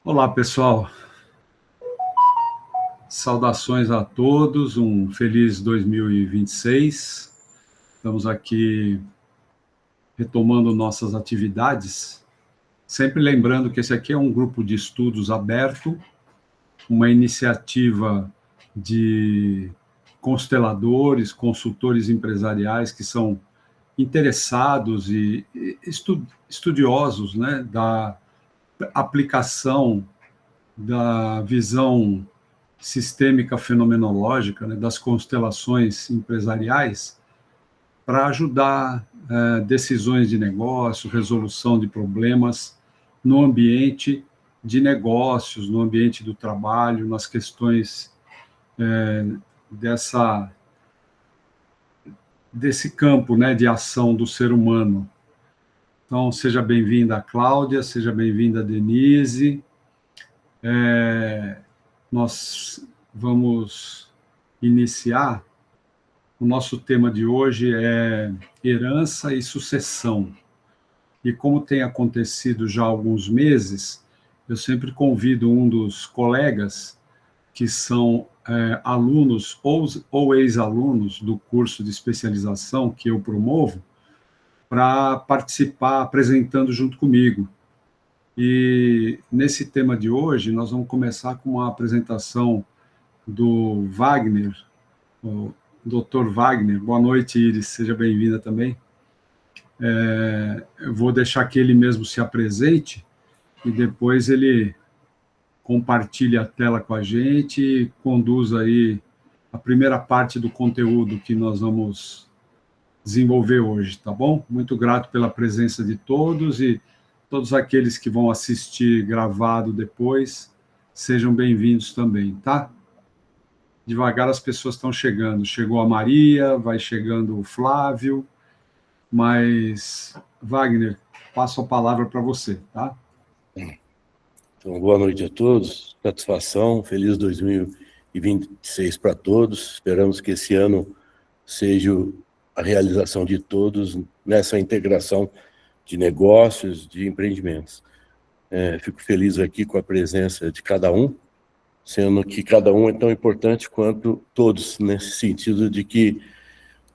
Olá, pessoal. Saudações a todos, um feliz 2026. Estamos aqui retomando nossas atividades, sempre lembrando que esse aqui é um grupo de estudos aberto, uma iniciativa de consteladores, consultores empresariais que são interessados e estudiosos, né, da aplicação da visão sistêmica fenomenológica, né, das constelações empresariais para ajudar decisões de negócio, resolução de problemas no ambiente de negócios, no ambiente do trabalho, nas questões dessa desse campo, né, de ação do ser humano. Então, seja bem-vinda, Cláudia, seja bem-vinda, Denise. Nós vamos iniciar. O nosso tema de hoje é herança e sucessão. E como tem acontecido já há alguns meses, eu sempre convido um dos colegas que são alunos ou ex-alunos do curso de especialização que eu promovo para participar apresentando junto comigo. E nesse tema de hoje, nós vamos começar com uma apresentação do Wagner, o Dr. Wagner. Boa noite, Iris, seja bem-vinda também. Eu vou deixar que ele mesmo se apresente e depois ele compartilhe a tela com a gente e conduz aí a primeira parte do conteúdo que nós vamos desenvolver hoje, tá bom? Muito grato pela presença de todos e todos aqueles que vão assistir gravado depois, sejam bem-vindos também, tá? Devagar as pessoas estão chegando. Chegou a Maria, vai chegando o Flávio, mas, Wagner, passo a palavra para você, tá? Então, boa noite a todos, satisfação, feliz 2026 para todos. Esperamos que esse ano seja a realização de todos nessa integração de negócios, de empreendimentos. Fico feliz aqui com a presença de cada um, sendo que cada um é tão importante quanto todos, nesse sentido de que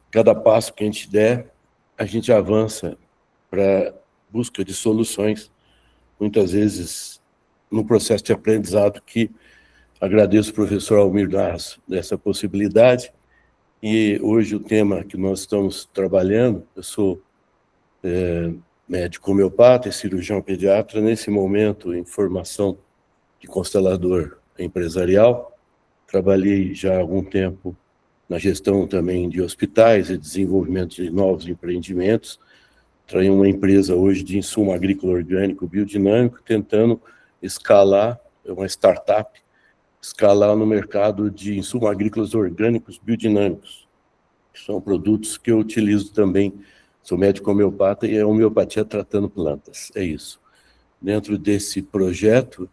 cada passo que a gente der, a gente avança para busca de soluções, muitas vezes no processo de aprendizado, que agradeço ao professor Almir Narras dessa possibilidade. E hoje o tema que nós estamos trabalhando, eu sou médico homeopata e cirurgião pediatra, nesse momento em formação de constelador empresarial. Trabalhei já há algum tempo na gestão também de hospitais e desenvolvimento de novos empreendimentos. Traí uma empresa hoje de insumo agrícola orgânico biodinâmico, tentando escalar, é uma startup, escalar no mercado de insumos agrícolas orgânicos biodinâmicos, que são produtos que eu utilizo também. Sou médico homeopata e é homeopatia tratando plantas, é isso. Dentro desse projeto,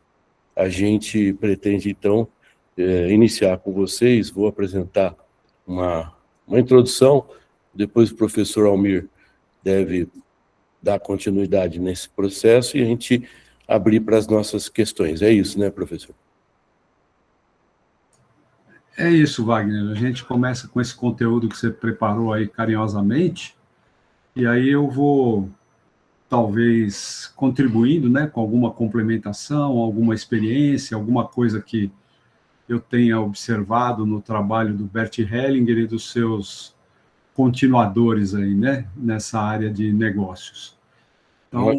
a gente pretende, então, iniciar com vocês. Vou apresentar uma introdução, depois o professor Almir deve dar continuidade nesse processo e a gente abrir para as nossas questões. É isso, né, professor? É isso, Wagner. A gente começa com esse conteúdo que você preparou aí carinhosamente, e aí eu vou, talvez, contribuindo, né, com alguma complementação, alguma experiência, alguma coisa que eu tenha observado no trabalho do Bert Hellinger e dos seus continuadores aí, né, nessa área de negócios. Então,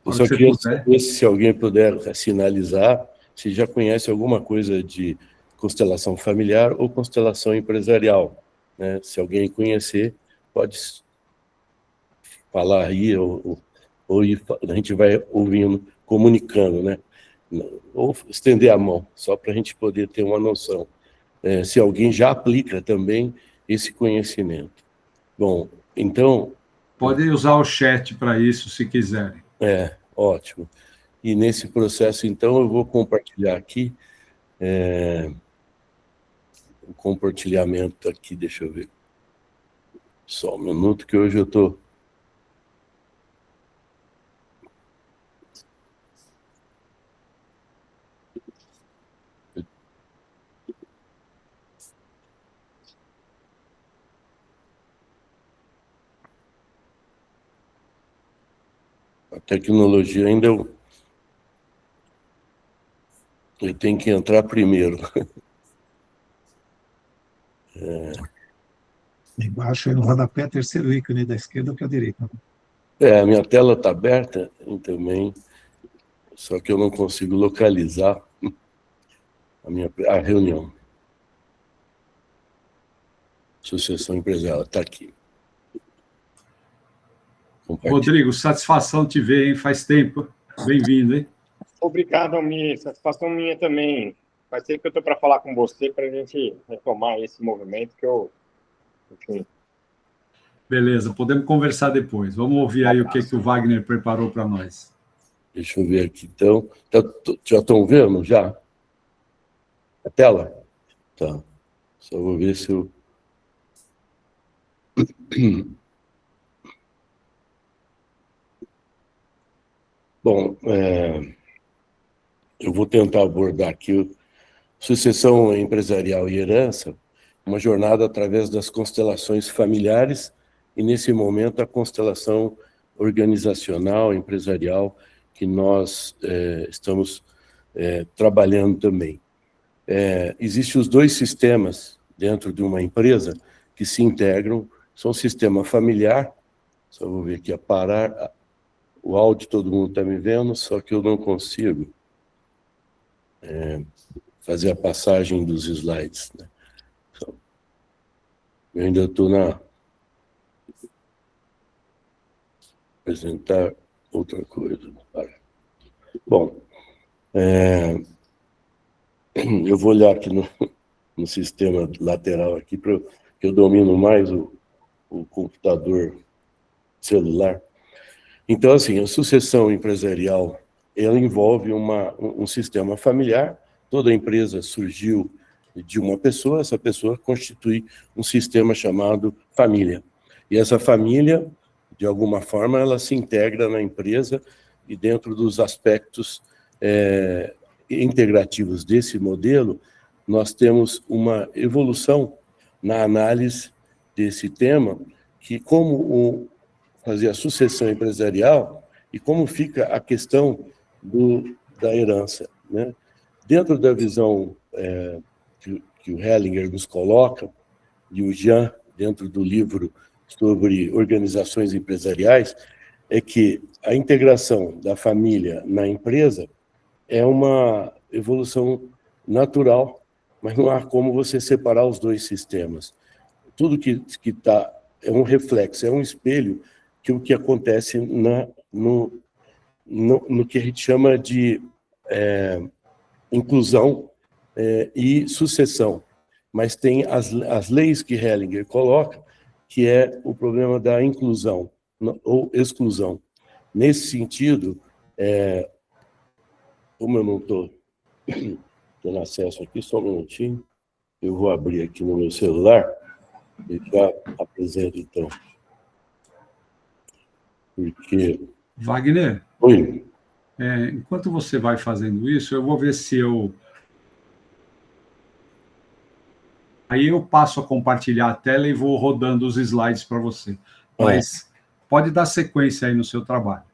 eu só queria saber se alguém puder sinalizar se já conhece alguma coisa de constelação familiar ou constelação empresarial, né? Se alguém conhecer, pode falar aí, ou a gente vai ouvindo, comunicando, né? Ou estender a mão, só para a gente poder ter uma noção. Se alguém já aplica também esse conhecimento. Bom, então... Podem usar o chat para isso, se quiserem. Ótimo. E nesse processo, então, eu vou compartilhar aqui o compartilhamento aqui, deixa eu ver. Só um minuto, que hoje eu estou... A tecnologia ainda eu tenho que entrar primeiro. Embaixo, aí no rodapé, terceiro ícone da esquerda para a direita. A minha tela está aberta também, só que eu não consigo localizar a reunião. Sucessão empresarial, está aqui. Rodrigo, satisfação te ver, hein? Faz tempo. Bem-vindo, hein? Obrigado, Almir. Satisfação minha também. Faz tempo que eu estou para falar com você para a gente retomar esse movimento que eu... Enfim. Beleza, podemos conversar depois. Vamos ouvir aí o que o Wagner preparou para nós. Deixa eu ver aqui, então. Já estão vendo, já? A tela? Tá. Só vou ver se eu... Bom, eu vou tentar abordar aqui sucessão empresarial e herança, uma jornada através das constelações familiares e, nesse momento, a constelação organizacional, empresarial, que nós estamos trabalhando também. Existem os dois sistemas dentro de uma empresa que se integram, são o sistema familiar, só vou ver aqui a parar, o áudio todo mundo está me vendo, só que eu não consigo fazer a passagem dos slides, né? Eu ainda estou na... apresentar outra coisa. Bom, eu vou olhar aqui no sistema lateral aqui, que eu domino mais o computador celular. Então, assim, a sucessão empresarial, ela envolve um sistema familiar. Toda empresa surgiu de uma pessoa, essa pessoa constitui um sistema chamado família. E essa família, de alguma forma, ela se integra na empresa e dentro dos aspectos integrativos desse modelo, nós temos uma evolução na análise desse tema, que como fazer a sucessão empresarial e como fica a questão da herança, né? Dentro da visão que o Hellinger nos coloca, e o Jean, dentro do livro sobre organizações empresariais, é que a integração da família na empresa é uma evolução natural, mas não há como você separar os dois sistemas. Tudo que está é um reflexo, é um espelho que o que acontece no que a gente chama de inclusão e sucessão. Mas tem as leis que Hellinger coloca, que é o problema da inclusão ou exclusão. Nesse sentido, como eu não estou tendo acesso aqui, só um minutinho, eu vou abrir aqui no meu celular e já apresento, então. Porque... Wagner? Oi. Enquanto você vai fazendo isso, eu vou ver se eu... Aí eu passo a compartilhar a tela e vou rodando os slides para você. Mas pode dar sequência aí no seu trabalho.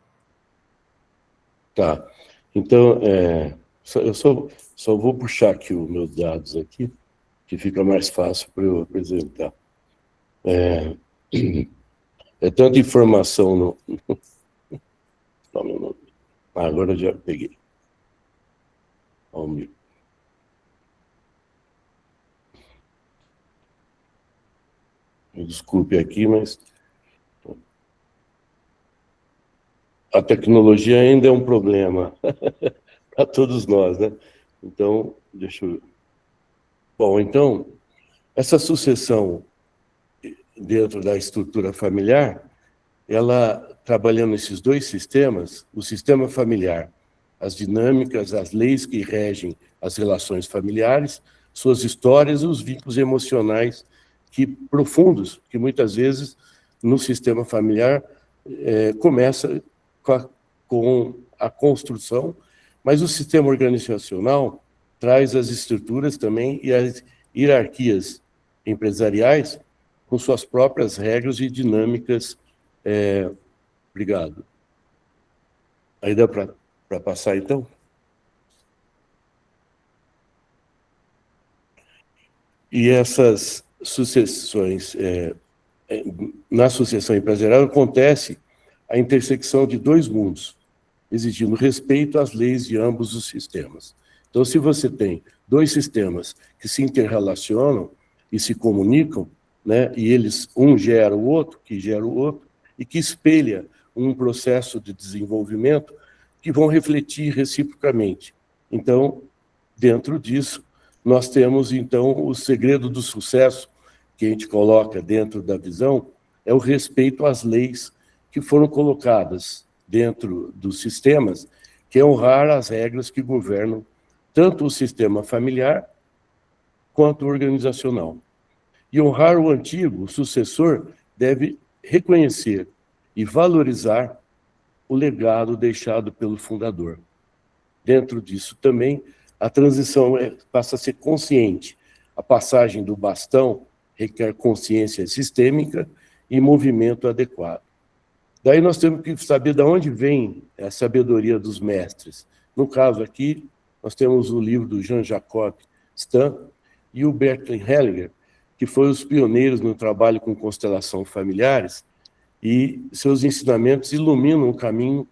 Tá. Então, eu só vou puxar aqui os meus dados aqui, que fica mais fácil para eu apresentar. É tanta informação no... agora eu já peguei. Me desculpe aqui, mas a tecnologia ainda é um problema para todos nós, né? Então, deixa eu... Bom, então, essa sucessão dentro da estrutura familiar, ela, trabalhando esses dois sistemas, o sistema familiar, as dinâmicas, as leis que regem as relações familiares, suas histórias e os vínculos emocionais profundos, que muitas vezes no sistema familiar começa com a construção, mas o sistema organizacional traz as estruturas também e as hierarquias empresariais com suas próprias regras e dinâmicas. Obrigado. Aí dá para passar, então? E essas sucessões, na sucessão empresarial, acontece a intersecção de dois mundos, exigindo respeito às leis de ambos os sistemas. Então, se você tem dois sistemas que se interrelacionam e se comunicam, né, e eles, um gera o outro, que gera o outro, e que espelha um processo de desenvolvimento que vão refletir reciprocamente. Então, dentro disso, nós temos, então, o segredo do sucesso que a gente coloca dentro da visão é o respeito às leis que foram colocadas dentro dos sistemas, que é honrar as regras que governam tanto o sistema familiar quanto o organizacional. E honrar o antigo, o sucessor, deve reconhecer e valorizar o legado deixado pelo fundador. Dentro disso também, a transição passa a ser consciente. A passagem do bastão requer consciência sistêmica e movimento adequado. Daí nós temos que saber de onde vem a sabedoria dos mestres. No caso aqui, nós temos o livro do Jean-Jacob Stan e o Bertrand Hellinger, que foram os pioneiros no trabalho com constelação familiares, e seus ensinamentos iluminam o caminho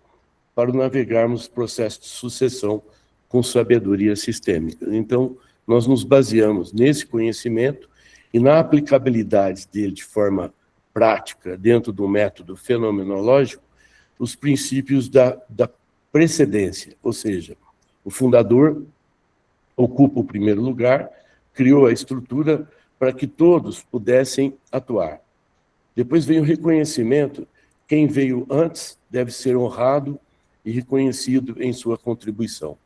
para navegarmos o processo de sucessão com sabedoria sistêmica. Então, nós nos baseamos nesse conhecimento e na aplicabilidade dele de forma prática, dentro do método fenomenológico, os princípios da precedência, ou seja, o fundador ocupa o primeiro lugar, criou a estrutura para que todos pudessem atuar. Depois vem o reconhecimento, quem veio antes deve ser honrado e reconhecido em sua contribuição.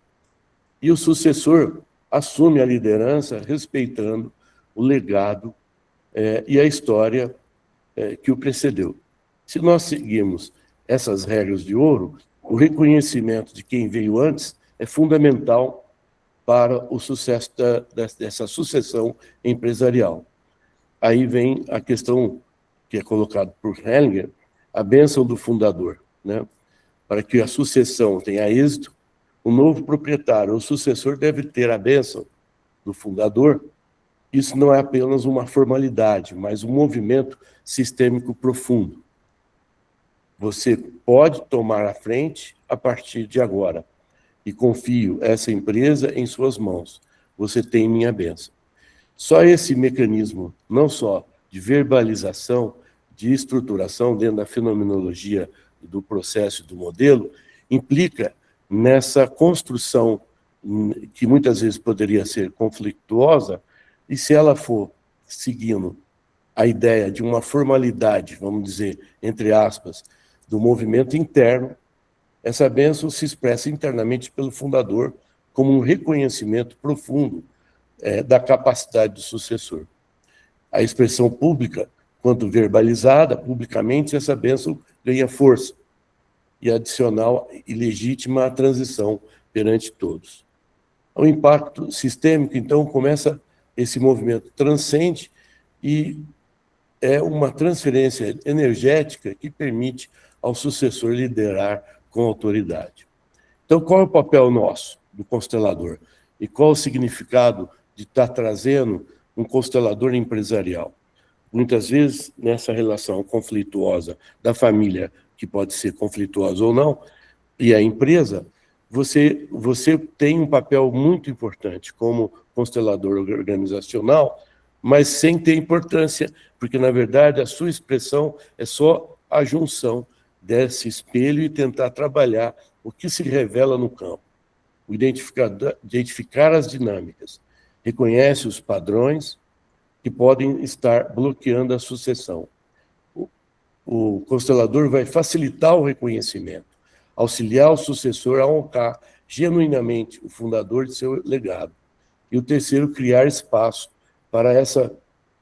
E o sucessor assume a liderança respeitando o legado e a história que o precedeu. Se nós seguirmos essas regras de ouro, o reconhecimento de quem veio antes é fundamental para o sucesso dessa sucessão empresarial. Aí vem a questão que é colocada por Hellinger, a bênção do fundador, né? Para que a sucessão tenha êxito, o novo proprietário, o sucessor, deve ter a bênção do fundador. Isso não é apenas uma formalidade, mas um movimento sistêmico profundo. Você pode tomar a frente a partir de agora, e confio essa empresa em suas mãos. Você tem minha bênção. Só esse mecanismo, não só de verbalização, de estruturação dentro da fenomenologia do processo do modelo, implica nessa construção que muitas vezes poderia ser conflituosa, e se ela for seguindo a ideia de uma formalidade, vamos dizer, entre aspas, do movimento interno, essa bênção se expressa internamente pelo fundador como um reconhecimento profundo da capacidade do sucessor. A expressão pública, quando verbalizada publicamente, essa bênção ganha força e adicional e legítima à transição perante todos. O impacto sistêmico, então, começa, esse movimento transcende e é uma transferência energética que permite ao sucessor liderar com autoridade. Então, qual é o papel nosso, do constelador? E qual o significado de estar trazendo um constelador empresarial? Muitas vezes, nessa relação conflituosa da família, que pode ser conflituosa ou não, e a empresa, você tem um papel muito importante como constelador organizacional, mas sem ter importância, porque, na verdade, a sua expressão é só a junção desse espelho e tentar trabalhar o que se revela no campo. Identificar as dinâmicas, reconhece os padrões que podem estar bloqueando a sucessão. O constelador vai facilitar o reconhecimento, auxiliar o sucessor a honrar genuinamente o fundador de seu legado. E o terceiro, criar espaço para essa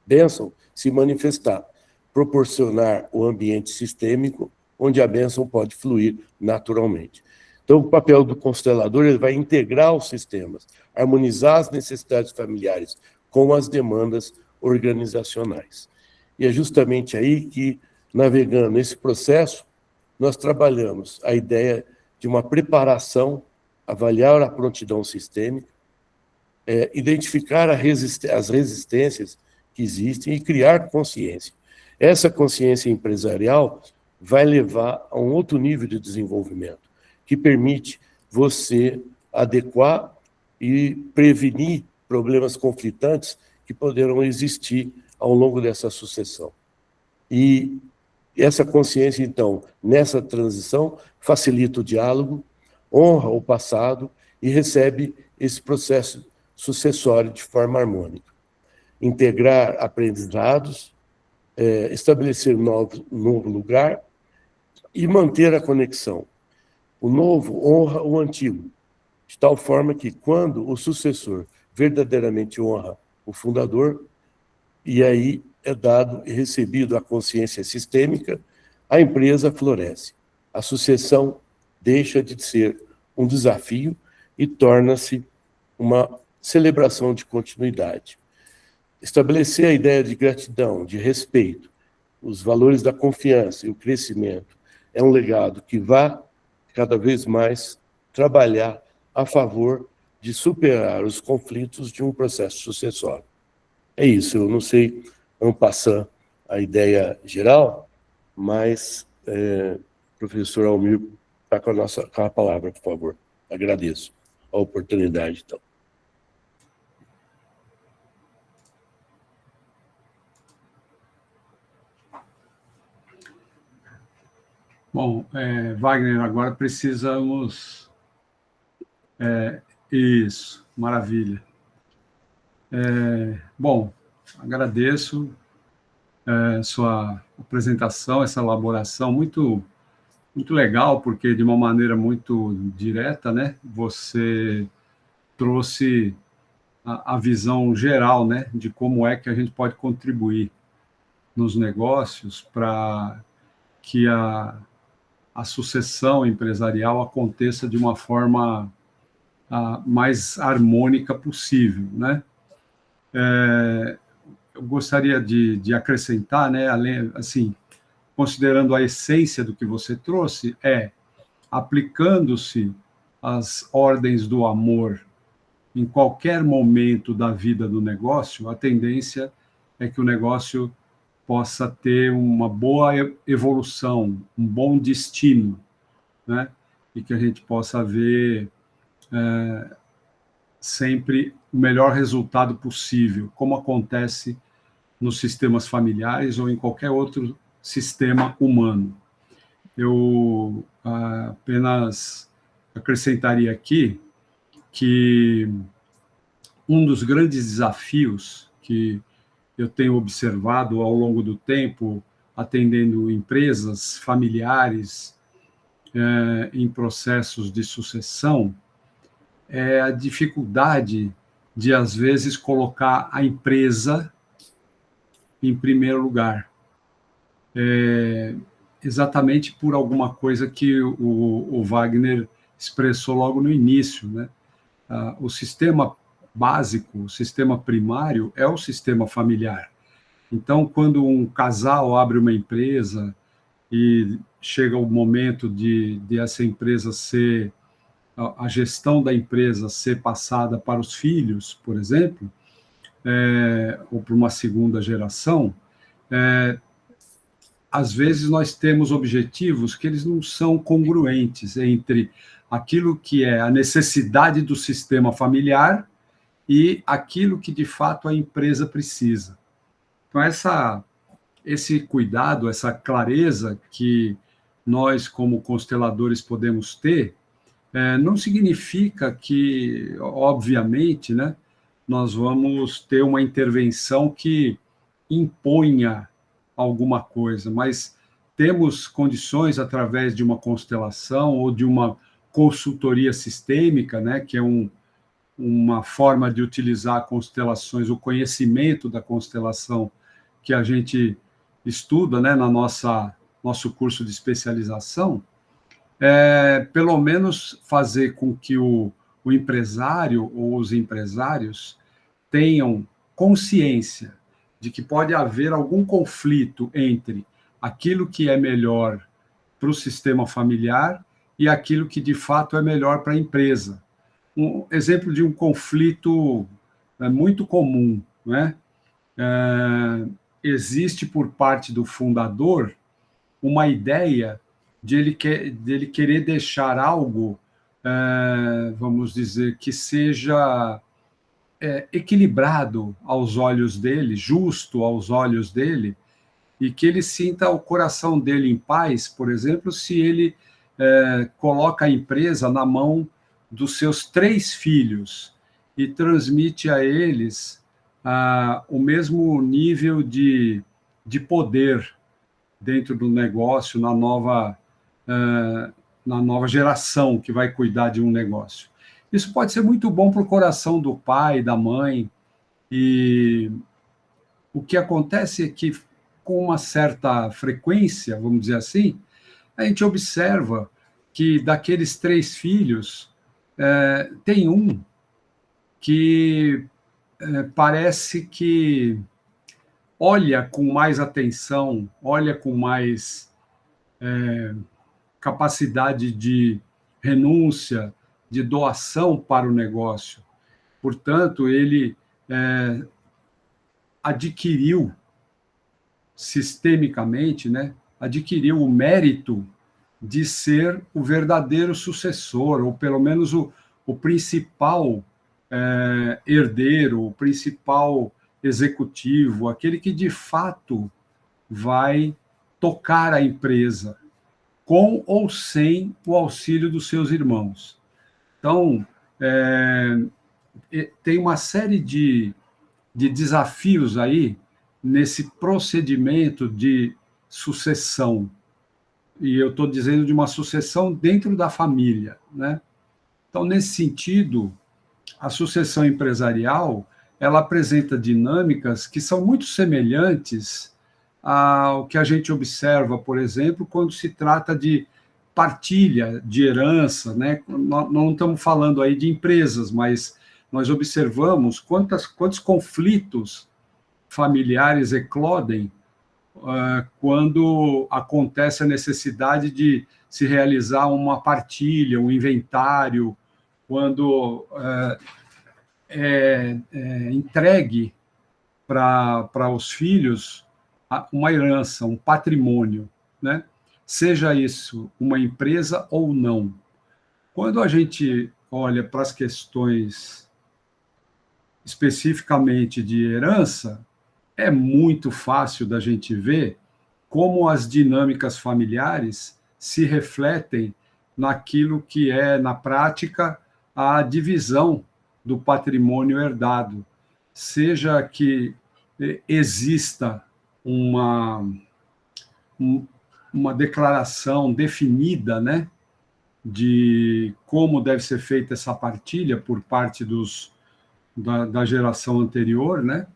bênção se manifestar, proporcionar o ambiente sistêmico onde a bênção pode fluir naturalmente. Então, o papel do constelador, ele vai integrar os sistemas, harmonizar as necessidades familiares com as demandas organizacionais. E é justamente aí que, navegando nesse processo, nós trabalhamos a ideia de uma preparação, avaliar a prontidão sistêmica, identificar as resistências que existem e criar consciência. Essa consciência empresarial vai levar a um outro nível de desenvolvimento, que permite você adequar e prevenir problemas conflitantes que poderão existir ao longo dessa sucessão. E essa consciência, então, nessa transição, facilita o diálogo, honra o passado e recebe esse processo sucessório de forma harmônica. Integrar aprendizados, estabelecer novo lugar e manter a conexão. O novo honra o antigo, de tal forma que, quando o sucessor verdadeiramente honra o fundador, e aí é dado e recebido a consciência sistêmica, a empresa floresce. A sucessão deixa de ser um desafio e torna-se uma celebração de continuidade. Estabelecer a ideia de gratidão, de respeito, os valores da confiança e o crescimento é um legado que vai cada vez mais trabalhar a favor de superar os conflitos de um processo sucessório. É isso, eu não sei, en passant, a ideia geral, mas professor Almir está com a palavra, por favor. Agradeço a oportunidade, então. Bom, Wagner, agora precisamos... isso, maravilha. Bom, agradeço sua apresentação, essa elaboração muito legal, porque de uma maneira muito direta, né, você trouxe a visão geral, né, de como é que a gente pode contribuir nos negócios para que a sucessão empresarial aconteça de uma forma mais harmônica possível, né? Eu gostaria de acrescentar, né, além, assim, considerando a essência do que você trouxe, aplicando-se as ordens do amor em qualquer momento da vida do negócio, a tendência é que o negócio possa ter uma boa evolução, um bom destino, né? E que a gente possa ver sempre o melhor resultado possível, como acontece nos sistemas familiares ou em qualquer outro sistema humano. Eu apenas acrescentaria aqui que um dos grandes desafios que eu tenho observado ao longo do tempo, atendendo empresas familiares em processos de sucessão, é a dificuldade de, às vezes, colocar a empresa em primeiro lugar. Exatamente por alguma coisa que o Wagner expressou logo no início, né? O sistema básico, o sistema primário é o sistema familiar. Então, quando um casal abre uma empresa e chega o momento de essa empresa ser, a gestão da empresa ser passada para os filhos, por exemplo, ou para uma segunda geração, às vezes nós temos objetivos que eles não são congruentes entre aquilo que é a necessidade do sistema familiar e aquilo que, de fato, a empresa precisa. Então, esse cuidado, essa clareza que nós, como consteladores, podemos ter, não significa que, obviamente, né, nós vamos ter uma intervenção que imponha alguma coisa, mas temos condições, através de uma constelação ou de uma consultoria sistêmica, né, que é uma forma de utilizar constelações, o conhecimento da constelação que a gente estuda, né, na nosso curso de especialização, pelo menos fazer com que o empresário ou os empresários tenham consciência de que pode haver algum conflito entre aquilo que é melhor para o sistema familiar e aquilo que de fato é melhor para a empresa. Um exemplo de um conflito muito comum, né? Existe por parte do fundador uma ideia de ele querer deixar algo, vamos dizer, que seja equilibrado aos olhos dele, justo aos olhos dele, e que ele sinta o coração dele em paz, por exemplo, se ele coloca a empresa na mão dos seus 3 filhos e transmite a eles o mesmo nível de poder dentro do negócio na nova geração que vai cuidar de um negócio. Isso pode ser muito bom para o coração do pai, da mãe, e o que acontece é que, com uma certa frequência, vamos dizer assim, a gente observa que daqueles 3 filhos, tem um que parece que olha com mais atenção, olha com mais capacidade de renúncia, de doação para o negócio. Portanto, ele adquiriu sistemicamente, né, adquiriu o mérito de ser o verdadeiro sucessor, ou pelo menos o principal herdeiro, o principal executivo, aquele que de fato vai tocar a empresa, com ou sem o auxílio dos seus irmãos. Então, tem uma série de desafios aí nesse procedimento de sucessão. E eu estou dizendo de uma sucessão dentro da família, né? Então, nesse sentido, a sucessão empresarial, ela apresenta dinâmicas que são muito semelhantes ao que a gente observa, por exemplo, quando se trata de partilha de herança, né? Não estamos falando aí de empresas, mas nós observamos quantos conflitos familiares eclodem quando acontece a necessidade de se realizar uma partilha, um inventário, quando entregue para os filhos uma herança, um patrimônio, né? Seja isso uma empresa ou não. Quando a gente olha para as questões especificamente de herança, é muito fácil da gente ver como as dinâmicas familiares se refletem naquilo que é, na prática, a divisão do patrimônio herdado. Seja que exista uma declaração definida, né, de como deve ser feita essa partilha por parte da geração anterior, né,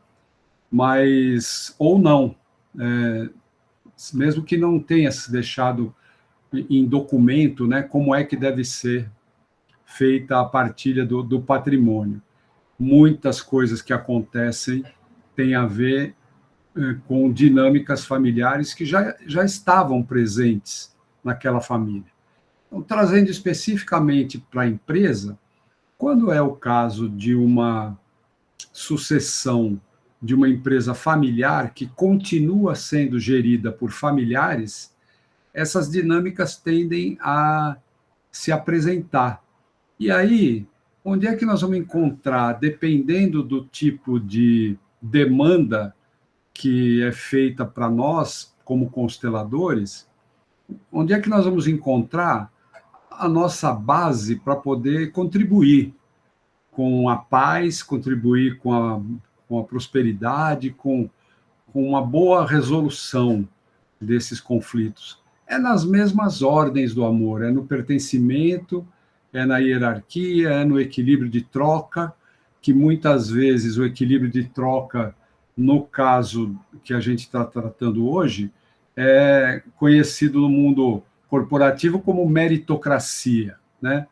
mas, ou não, mesmo que não tenha se deixado em documento, né, como é que deve ser feita a partilha do patrimônio. Muitas coisas que acontecem têm a ver com dinâmicas familiares que já estavam presentes naquela família. Então, trazendo especificamente para a empresa, quando é o caso de uma sucessão de uma empresa familiar que continua sendo gerida por familiares, essas dinâmicas tendem a se apresentar. E aí, onde é que nós vamos encontrar, dependendo do tipo de demanda que é feita para nós, como consteladores, onde é que nós vamos encontrar a nossa base para poder contribuir com a paz, contribuir com a prosperidade, com uma boa resolução desses conflitos? É nas mesmas ordens do amor, é no pertencimento, é na hierarquia, é no equilíbrio de troca, que muitas vezes o equilíbrio de troca, no caso que a gente está tratando hoje, é conhecido no mundo corporativo como meritocracia, né?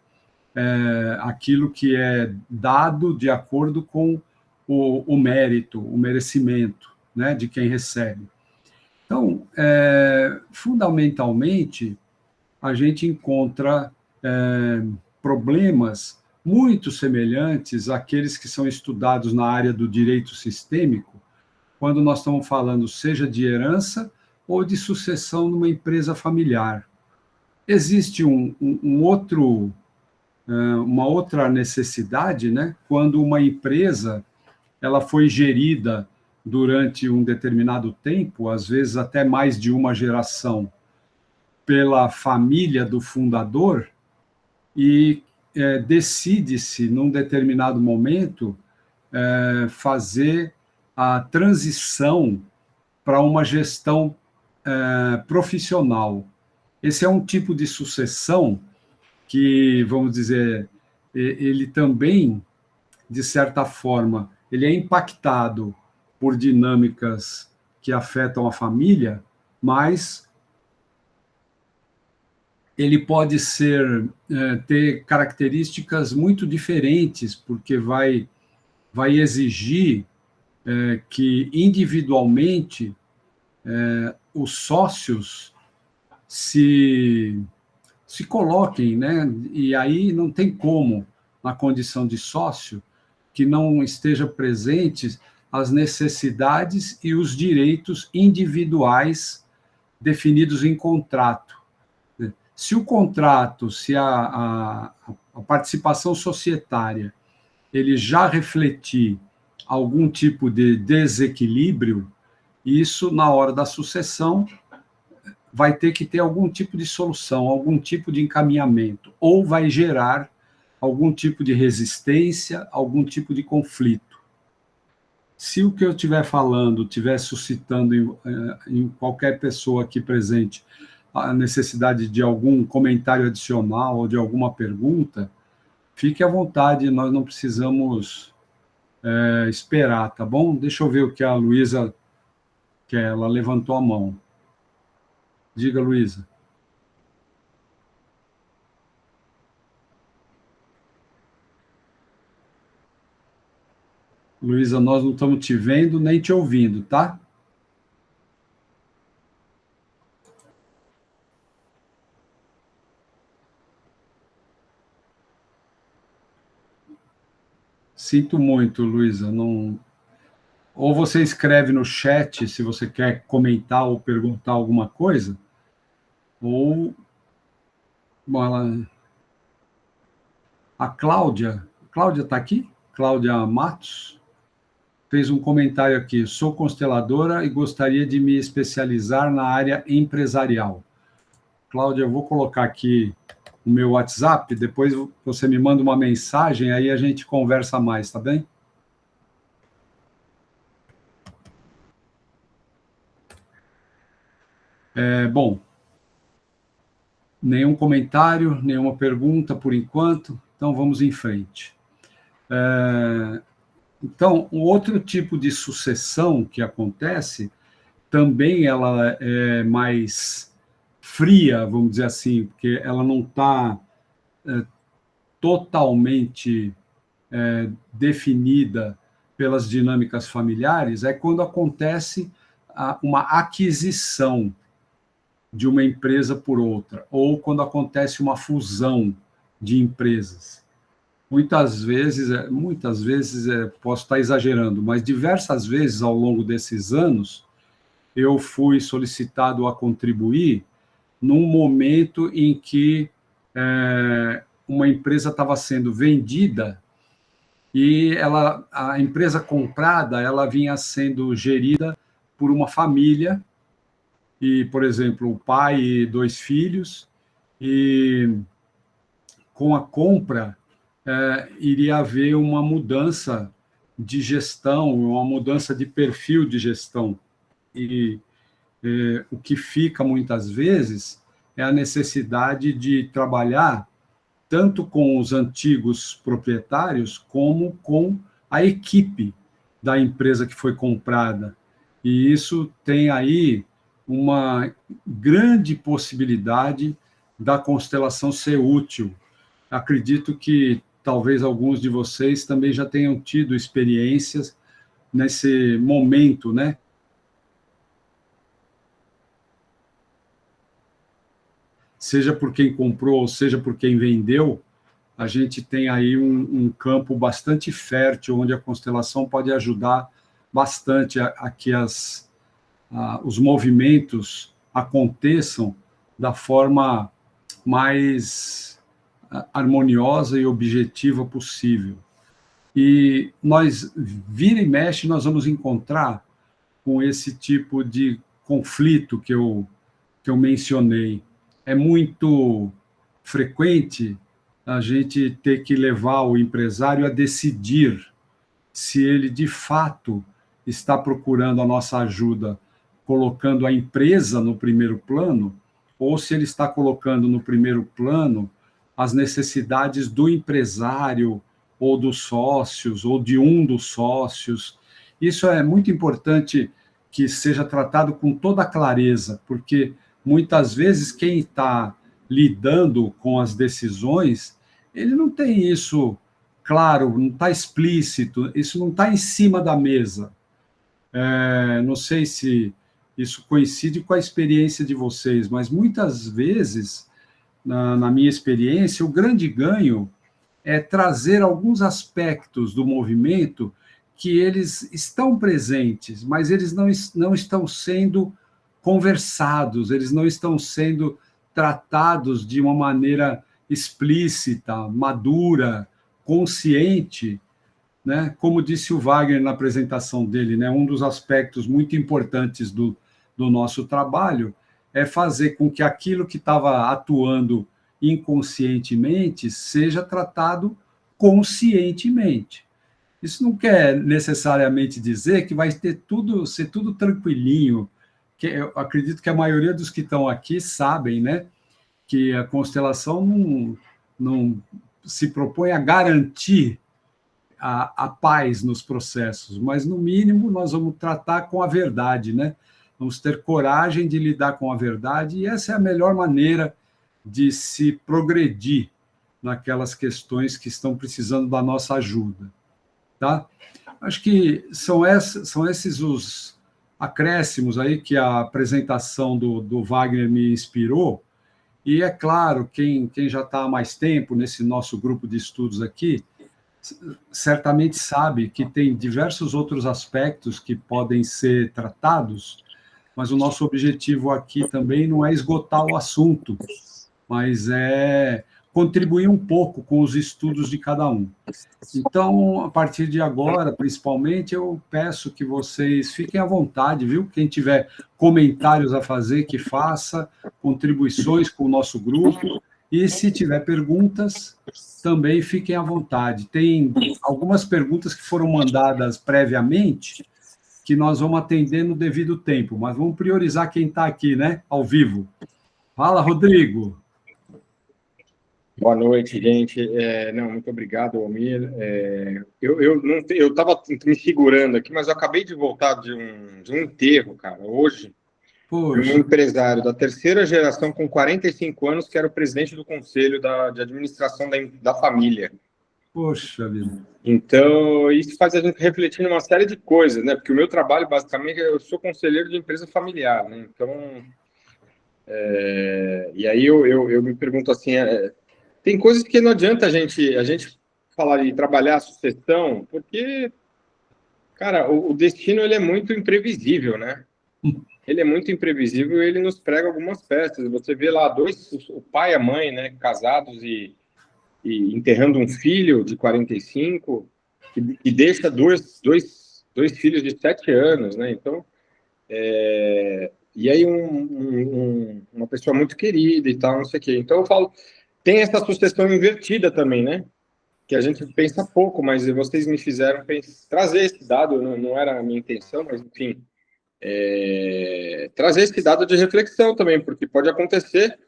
Aquilo que é dado de acordo com o mérito, o merecimento, né, de quem recebe. Então, fundamentalmente, a gente encontra problemas muito semelhantes àqueles que são estudados na área do direito sistêmico, quando nós estamos falando seja de herança ou de sucessão numa empresa familiar. Existe uma outra necessidade, né? Quando uma empresa ela foi gerida durante um determinado tempo, às vezes até mais de uma geração, pela família do fundador, e decide-se, num determinado momento, fazer a transição para uma gestão profissional. Esse é um tipo de sucessão que, vamos dizer, ele também, de certa forma, ele é impactado por dinâmicas que afetam a família, mas ele pode ter características muito diferentes, porque vai exigir que, individualmente, os sócios se coloquem, né? E aí não tem como, na condição de sócio, que não esteja presente as necessidades e os direitos individuais definidos em contrato. Se o contrato, se a participação societária, ele já refletir algum tipo de desequilíbrio, isso, na hora da sucessão, vai ter que ter algum tipo de solução, algum tipo de encaminhamento, ou vai gerar algum tipo de resistência, algum tipo de conflito. Se o que eu estiver falando estiver suscitando em qualquer pessoa aqui presente a necessidade de algum comentário adicional ou de alguma pergunta, fique à vontade, nós não precisamos esperar, tá bom? Deixa eu ver o que a Luísa quer, ela levantou a mão. Diga, Luísa. Luísa, nós não estamos te vendo nem te ouvindo, tá? Sinto muito, Luísa. Não... Ou você escreve no chat se você quer comentar ou perguntar alguma coisa, ou a Cláudia está aqui? Cláudia Matos fez um comentário aqui. Sou consteladora e gostaria de me especializar na área empresarial. Cláudia, eu vou colocar aqui o meu WhatsApp, depois você me manda uma mensagem, aí a gente conversa mais, tá bem? Bom, nenhum comentário, nenhuma pergunta por enquanto, então vamos em frente. Então, um outro tipo de sucessão que acontece, também ela é mais fria, vamos dizer assim, porque ela não está totalmente definida pelas dinâmicas familiares, é quando acontece uma aquisição de uma empresa por outra, ou quando acontece uma fusão de empresas. Muitas vezes, posso estar exagerando, mas diversas vezes ao longo desses anos, eu fui solicitado a contribuir num momento em que uma empresa estava sendo vendida e a empresa comprada ela vinha sendo gerida por uma família, e, por exemplo, o pai e 2 filhos, e com a compra iria haver uma mudança de gestão, uma mudança de perfil de gestão. E o que fica muitas vezes é a necessidade de trabalhar tanto com os antigos proprietários como com a equipe da empresa que foi comprada. E isso tem aí uma grande possibilidade da constelação ser útil. Acredito que talvez alguns de vocês também já tenham tido experiências nesse momento, né? seja por quem comprou, ou seja por quem vendeu, a gente tem aí um campo bastante fértil, onde a constelação pode ajudar bastante a que os movimentos aconteçam da forma mais harmoniosa e objetiva possível. E nós, vira e mexe, nós vamos encontrar com esse tipo de conflito que eu mencionei. É muito frequente a gente ter que levar o empresário a decidir se ele, de fato, está procurando a nossa ajuda, colocando a empresa no primeiro plano, ou se ele está colocando no primeiro plano as necessidades do empresário, ou dos sócios, ou de um dos sócios. Isso é muito importante que seja tratado com toda a clareza, porque muitas vezes quem está lidando com as decisões, ele não tem isso claro, não está explícito, isso não está em cima da mesa. Não sei se isso coincide com a experiência de vocês, mas muitas vezes, na minha experiência, o grande ganho é trazer alguns aspectos do movimento que eles estão presentes, mas eles não estão sendo conversados, eles não estão sendo tratados de uma maneira explícita, madura, consciente, né? Como disse o Wagner na apresentação dele, né? Um dos aspectos muito importantes do nosso trabalho é fazer com que aquilo que estava atuando inconscientemente seja tratado conscientemente. Isso não quer necessariamente dizer que vai ser tudo tranquilinho, que eu acredito que a maioria dos que estão aqui sabem, né, que a constelação não se propõe a garantir a paz nos processos, mas, no mínimo, nós vamos tratar com a verdade, né? Vamos ter coragem de lidar com a verdade, e essa é a melhor maneira de se progredir naquelas questões que estão precisando da nossa ajuda. Tá? Acho que são esses os acréscimos aí que a apresentação do Wagner me inspirou, e, é claro, quem já está há mais tempo nesse nosso grupo de estudos aqui, certamente sabe que tem diversos outros aspectos que podem ser tratados, mas o nosso objetivo aqui também não é esgotar o assunto, mas é contribuir um pouco com os estudos de cada um. Então, a partir de agora, principalmente, eu peço que vocês fiquem à vontade, viu? Quem tiver comentários a fazer, que faça, contribuições com o nosso grupo, e se tiver perguntas, também fiquem à vontade. Tem algumas perguntas que foram mandadas previamente, que nós vamos atender no devido tempo, mas vamos priorizar quem está aqui, né, ao vivo. Fala, Rodrigo. Boa noite, gente. Muito obrigado, Almir. Eu estava me segurando aqui, mas eu acabei de voltar de um enterro, cara, hoje. Poxa. Um empresário da terceira geração com 45 anos, que era o presidente do conselho de administração da família. Poxa vida. Então, isso faz a gente refletir numa série de coisas, né? Porque o meu trabalho, basicamente, eu sou conselheiro de empresa familiar, né? Então, e aí eu me pergunto assim, tem coisas que não adianta a gente falar de trabalhar a sucessão, porque, cara, o destino ele é muito imprevisível, né? Ele é muito imprevisível e ele nos prega algumas peças. Você vê lá o pai e a mãe, né, casados e enterrando um filho de 45, que deixa dois filhos de 7 anos, né? Então, e aí uma pessoa muito querida e tal, não sei o quê. Então, eu falo, tem essa sucessão invertida também, né? Que a gente pensa pouco, mas vocês me fizeram trazer esse dado, não era a minha intenção, mas, enfim, trazer esse dado de reflexão também, porque pode acontecer.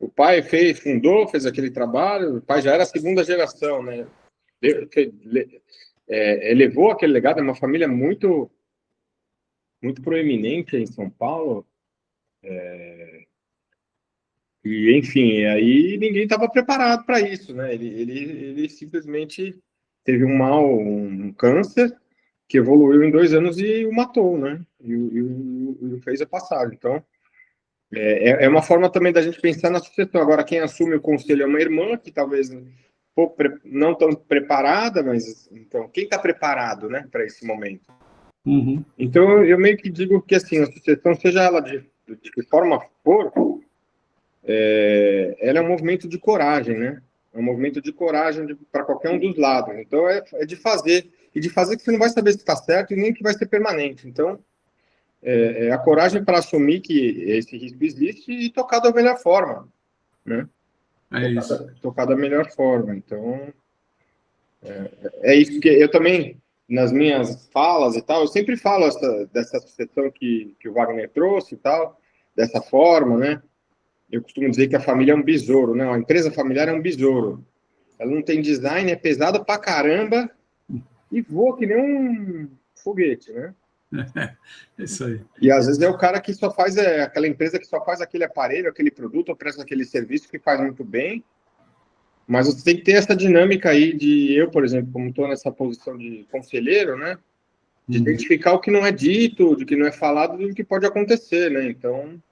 O pai fundou, fez aquele trabalho, o pai já era a segunda geração, né? Levou aquele legado, é uma família muito, muito proeminente em São Paulo. E, enfim, aí ninguém estava preparado para isso, né? Ele simplesmente teve um câncer que evoluiu em 2 anos e o matou, né? E o fez a passagem. Então, É uma forma também da gente pensar na sucessão. Agora, quem assume o conselho é uma irmã, que talvez não tão preparada, mas então, quem está preparado, né, para esse momento? Uhum. Então, eu meio que digo que, assim, a sucessão, seja ela de que forma for, ela é um movimento de coragem, né? É um movimento de coragem para qualquer um dos lados. Então, é de fazer. E de fazer que você não vai saber se está certo e nem que vai ser permanente. Então, é a coragem para assumir que esse risco existe e tocar da melhor forma, né? Tocar da melhor forma. Então, é isso que eu também, nas minhas falas e tal, eu sempre falo dessa sucessão que o Wagner trouxe e tal, dessa forma, né? Eu costumo dizer que a família é um besouro, né? A empresa familiar é um besouro. Ela não tem design, é pesada pra caramba e voa que nem um foguete, né? Isso aí. E às vezes é o cara que só faz, aquela empresa que só faz aquele aparelho, aquele produto, ou presta aquele serviço que faz muito bem, mas você tem que ter essa dinâmica aí de eu, por exemplo, como estou nessa posição de conselheiro, né? De identificar o que não é dito, de que não é falado, do que pode acontecer, né? Então,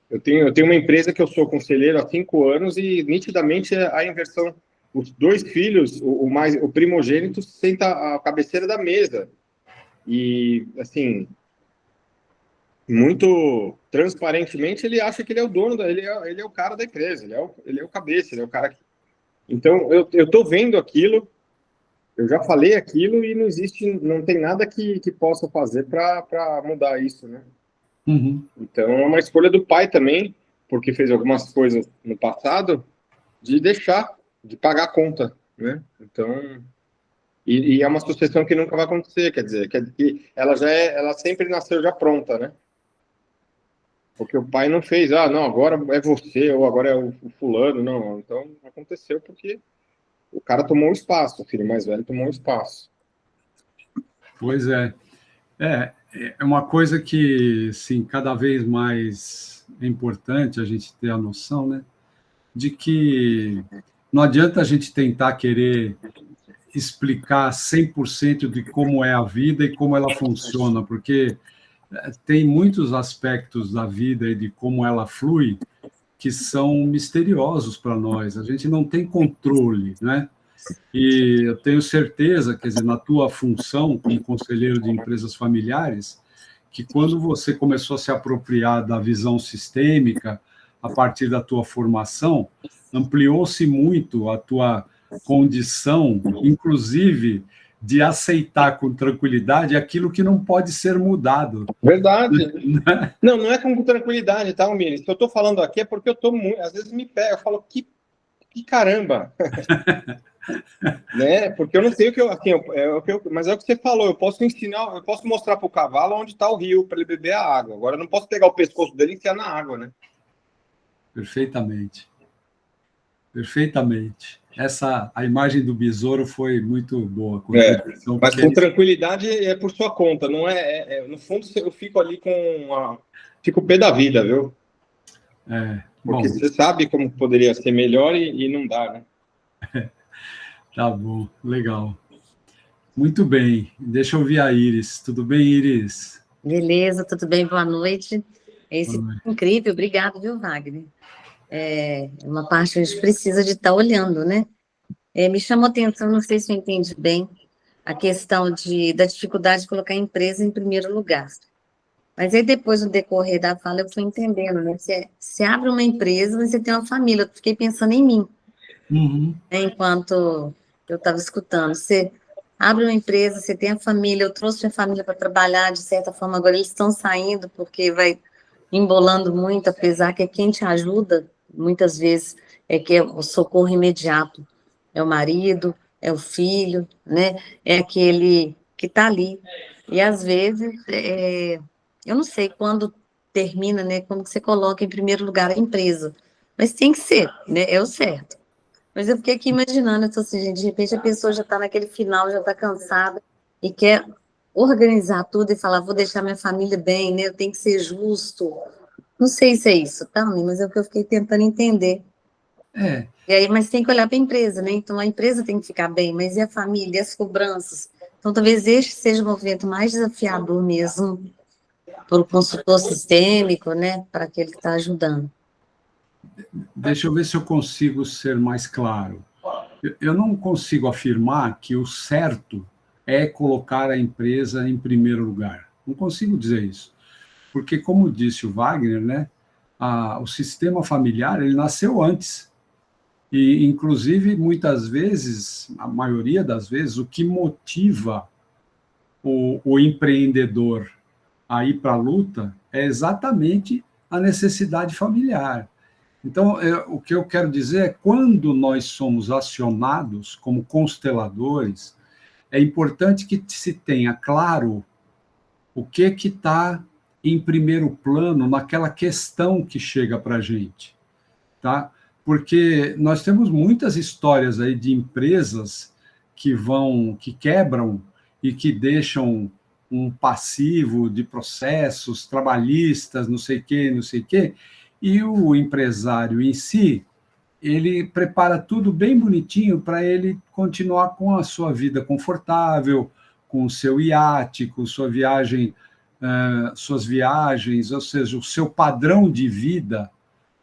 eu tenho uma empresa que eu sou conselheiro há 5 anos e nitidamente a inversão, os 2 filhos, o primogênito senta à cabeceira da mesa e, assim, muito transparentemente, ele acha que ele é o dono, ele é o cara da empresa, ele é o cabeça, ele é o cara que... Então, eu estou vendo aquilo, eu já falei aquilo e não tem nada que possa fazer para mudar isso, né? Uhum. Então, é uma escolha do pai também, porque fez algumas coisas no passado, de deixar, de pagar a conta, né? Então, e é uma sucessão que nunca vai acontecer, quer dizer, que ela sempre nasceu já pronta, né? Porque o pai não fez, não, agora é você, ou agora é o fulano, não. Então, aconteceu porque o cara tomou um espaço, o filho mais velho tomou um espaço. Pois é. É uma coisa que, sim, cada vez mais é importante a gente ter a noção, né, de que não adianta a gente tentar querer explicar 100% de como é a vida e como ela funciona, porque tem muitos aspectos da vida e de como ela flui que são misteriosos para nós. A gente não tem controle, né? E eu tenho certeza, quer dizer, na tua função como conselheiro de empresas familiares, que quando você começou a se apropriar da visão sistêmica, a partir da tua formação, ampliou-se muito a tua condição, inclusive, de aceitar com tranquilidade aquilo que não pode ser mudado. Verdade. Não é com tranquilidade, tá, Almir? Se eu estou falando aqui é porque eu estou muito... Às vezes me pega, eu falo, que caramba! Né? Porque eu não sei o que eu... Assim, mas é o que você falou, eu posso ensinar, eu posso mostrar para o cavalo onde está o rio para ele beber a água. Agora eu não posso pegar o pescoço dele e enfiar na água, né? Perfeitamente. A imagem do besouro foi muito boa. Mas com tranquilidade é por sua conta, não no fundo eu fico ali fico pé da vida, viu? Porque você sabe como poderia ser melhor e não dá, né? Tá bom, legal. Muito bem, deixa eu ouvir a Iris. Tudo bem, Iris? Beleza, tudo bem, boa noite. Incrível, obrigado, viu, Wagner? É uma parte que a gente precisa de estar olhando, né? Me chamou a atenção, não sei se eu entendi bem, a questão da dificuldade de colocar a empresa em primeiro lugar. Mas aí depois, no decorrer da fala, eu fui entendendo, né? Você abre uma empresa, você tem uma família, eu fiquei pensando em mim. Uhum. Enquanto eu estava escutando, você abre uma empresa, você tem a família, eu trouxe minha família para trabalhar, de certa forma, agora eles estão saindo, porque vai embolando muito, apesar que quem te ajuda, muitas vezes, que é o socorro imediato, é o marido, é o filho, né? É aquele que está ali. E, às vezes, eu não sei quando termina, né? Quando você coloca em primeiro lugar a empresa, mas tem que ser, né? É o certo. Mas eu fiquei aqui imaginando, então, assim, gente, de repente a pessoa já está naquele final, já está cansada e quer organizar tudo e falar, vou deixar minha família bem, né? Eu tenho que ser justo. Não sei se é isso, tá? Mas é o que eu fiquei tentando entender. E aí, mas tem que olhar para a empresa, né? Então a empresa tem que ficar bem, mas e a família, e as cobranças? Então talvez este seja o movimento mais desafiador mesmo por um consultor sistêmico, né, para aquele que está ajudando. Deixa eu ver se eu consigo ser mais claro. Eu não consigo afirmar que o certo é colocar a empresa em primeiro lugar. Não consigo dizer isso. Porque, como disse o Wagner, né, o sistema familiar ele nasceu antes. E, inclusive, muitas vezes, a maioria das vezes, o que motiva o empreendedor a ir para a luta é exatamente a necessidade familiar. Então, o que eu quero dizer é quando nós somos acionados como consteladores, é importante que se tenha claro o que está em primeiro plano naquela questão que chega para a gente, tá? Porque nós temos muitas histórias aí de empresas que quebram e que deixam um passivo de processos trabalhistas, não sei o quê, e o empresário em si, ele prepara tudo bem bonitinho para ele continuar com a sua vida confortável, com o seu iate, com suas viagens, ou seja, o seu padrão de vida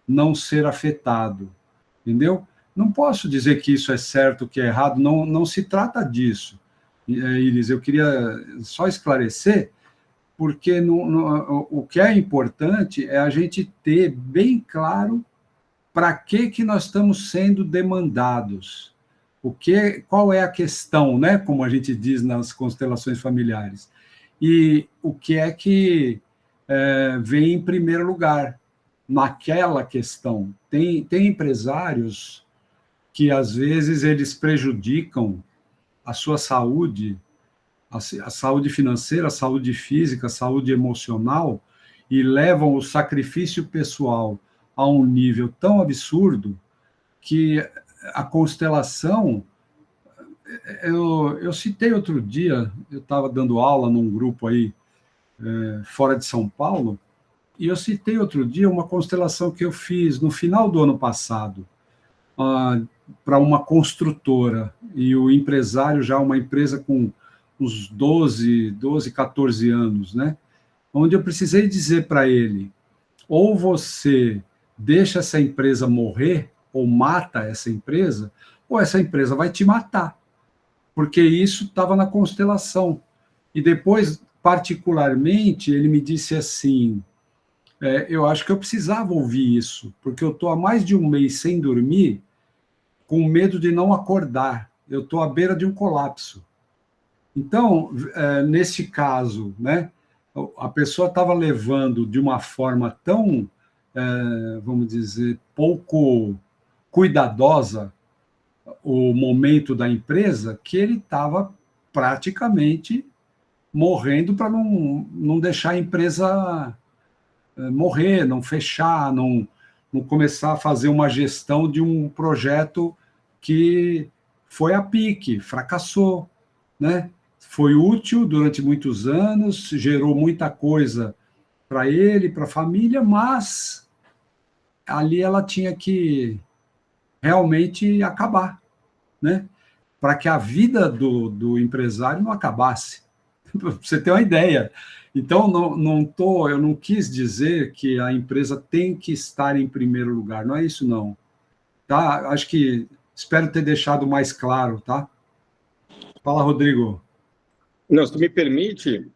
não ser afetado, entendeu? Não posso dizer que isso é certo, que é errado, não se trata disso. Iris, eu queria só esclarecer, porque o que é importante é a gente ter bem claro para que nós estamos sendo demandados, qual é a questão, né, como a gente diz nas constelações familiares, e o que é que vem em primeiro lugar naquela questão. Tem empresários que, às vezes, eles prejudicam a sua saúde, a saúde financeira, a saúde física, a saúde emocional, e levam o sacrifício pessoal a um nível tão absurdo que a constelação... Eu citei outro dia, eu estava dando aula num grupo aí fora de São Paulo, e eu citei outro dia uma constelação que eu fiz no final do ano passado, para uma construtora, e o empresário já uma empresa com uns 12, 14 anos, né? Onde eu precisei dizer para ele, ou você deixa essa empresa morrer, ou mata essa empresa, ou essa empresa vai te matar, porque isso estava na constelação. E depois, particularmente, ele me disse assim, eu acho que eu precisava ouvir isso, porque eu estou há mais de um mês sem dormir, com medo de não acordar, eu estou à beira de um colapso. Então, nesse caso, né, a pessoa estava levando de uma forma tão, vamos dizer, pouco cuidadosa o momento da empresa, que ele estava praticamente morrendo para não deixar a empresa morrer, não fechar, não começar a fazer uma gestão de um projeto que foi a pique, fracassou, né? Foi útil durante muitos anos, gerou muita coisa para ele, para a família, mas ali ela tinha que realmente acabar, né? Para que a vida do empresário não acabasse. Para você ter uma ideia. Então, eu não quis dizer que a empresa tem que estar em primeiro lugar, não é isso, não. Tá? Espero ter deixado mais claro, tá? Fala, Rodrigo. Não, se tu me permite,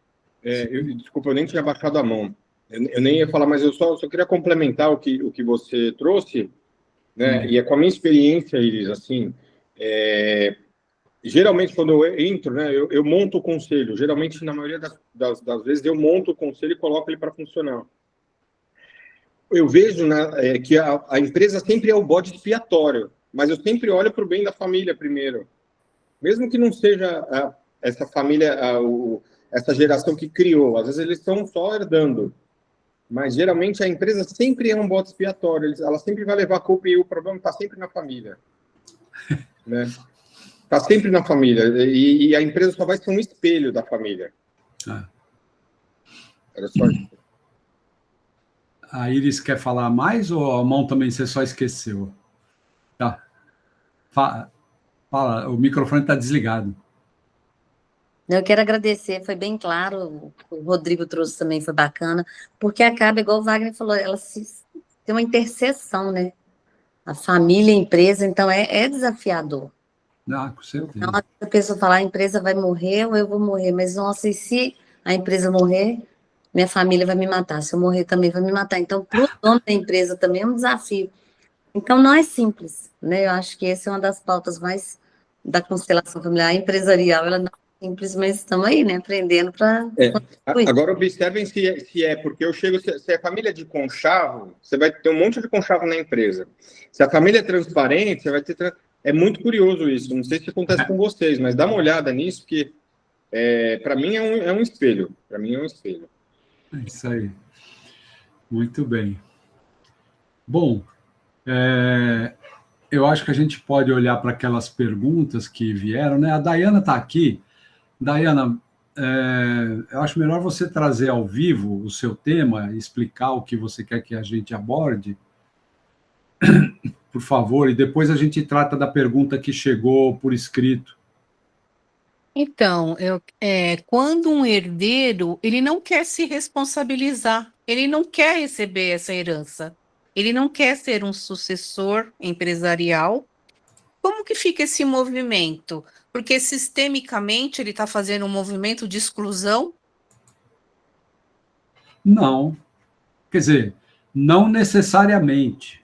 desculpa, eu nem tinha baixado a mão. Eu nem ia falar, mas eu só queria complementar o que você trouxe, né? E é com a minha experiência, Iris, assim, geralmente quando eu entro, né, eu monto o conselho. Geralmente, na maioria das vezes, eu monto o conselho e coloco ele para funcionar. Eu vejo, né, que a empresa sempre é o bode expiatório, mas eu sempre olho para o bem da família primeiro. Mesmo que não seja essa família, essa geração que criou, às vezes eles estão só herdando, mas geralmente a empresa sempre é um bode expiatório, ela sempre vai levar a culpa e o problema está sempre na família, né? Está sempre na família, e a empresa só vai ser um espelho da família. Era só isso. A Iris quer falar mais ou a mão também você só esqueceu? Tá. Fala, o microfone está desligado. Eu quero agradecer, foi bem claro, o Rodrigo trouxe também, foi bacana, porque acaba, igual o Wagner falou, tem uma interseção, né? A família, a empresa, então é desafiador. Ah, com Então, certeza. a pessoa fala, a empresa vai morrer ou eu vou morrer, mas nossa, e se a empresa morrer, minha família vai me matar, se eu morrer também vai me matar. Então, para o dono da empresa também é um desafio. Então, não é simples, né? Eu acho que essa é uma das pautas mais da constelação familiar empresarial, ela não é simples, mas estamos aí, né? Aprendendo para contribuir. Agora observem se é porque se é família de conchavo, você vai ter um monte de conchavo na empresa. Se a família é transparente, você vai ter. É muito curioso isso. Não sei se acontece com vocês, mas dá uma olhada nisso, porque para mim é um espelho. Para mim é um espelho. É isso aí. Muito bem. Bom, eu acho que a gente pode olhar para aquelas perguntas que vieram, né? A Dayana está aqui. Dayana, eu acho melhor você trazer ao vivo o seu tema, explicar o que você quer que a gente aborde, por favor, e depois a gente trata da pergunta que chegou por escrito. Então, quando um herdeiro, ele não quer se responsabilizar, ele não quer receber essa herança, ele não quer ser um sucessor empresarial. Como que fica esse movimento? Porque sistemicamente ele está fazendo um movimento de exclusão? Não, quer dizer, não necessariamente,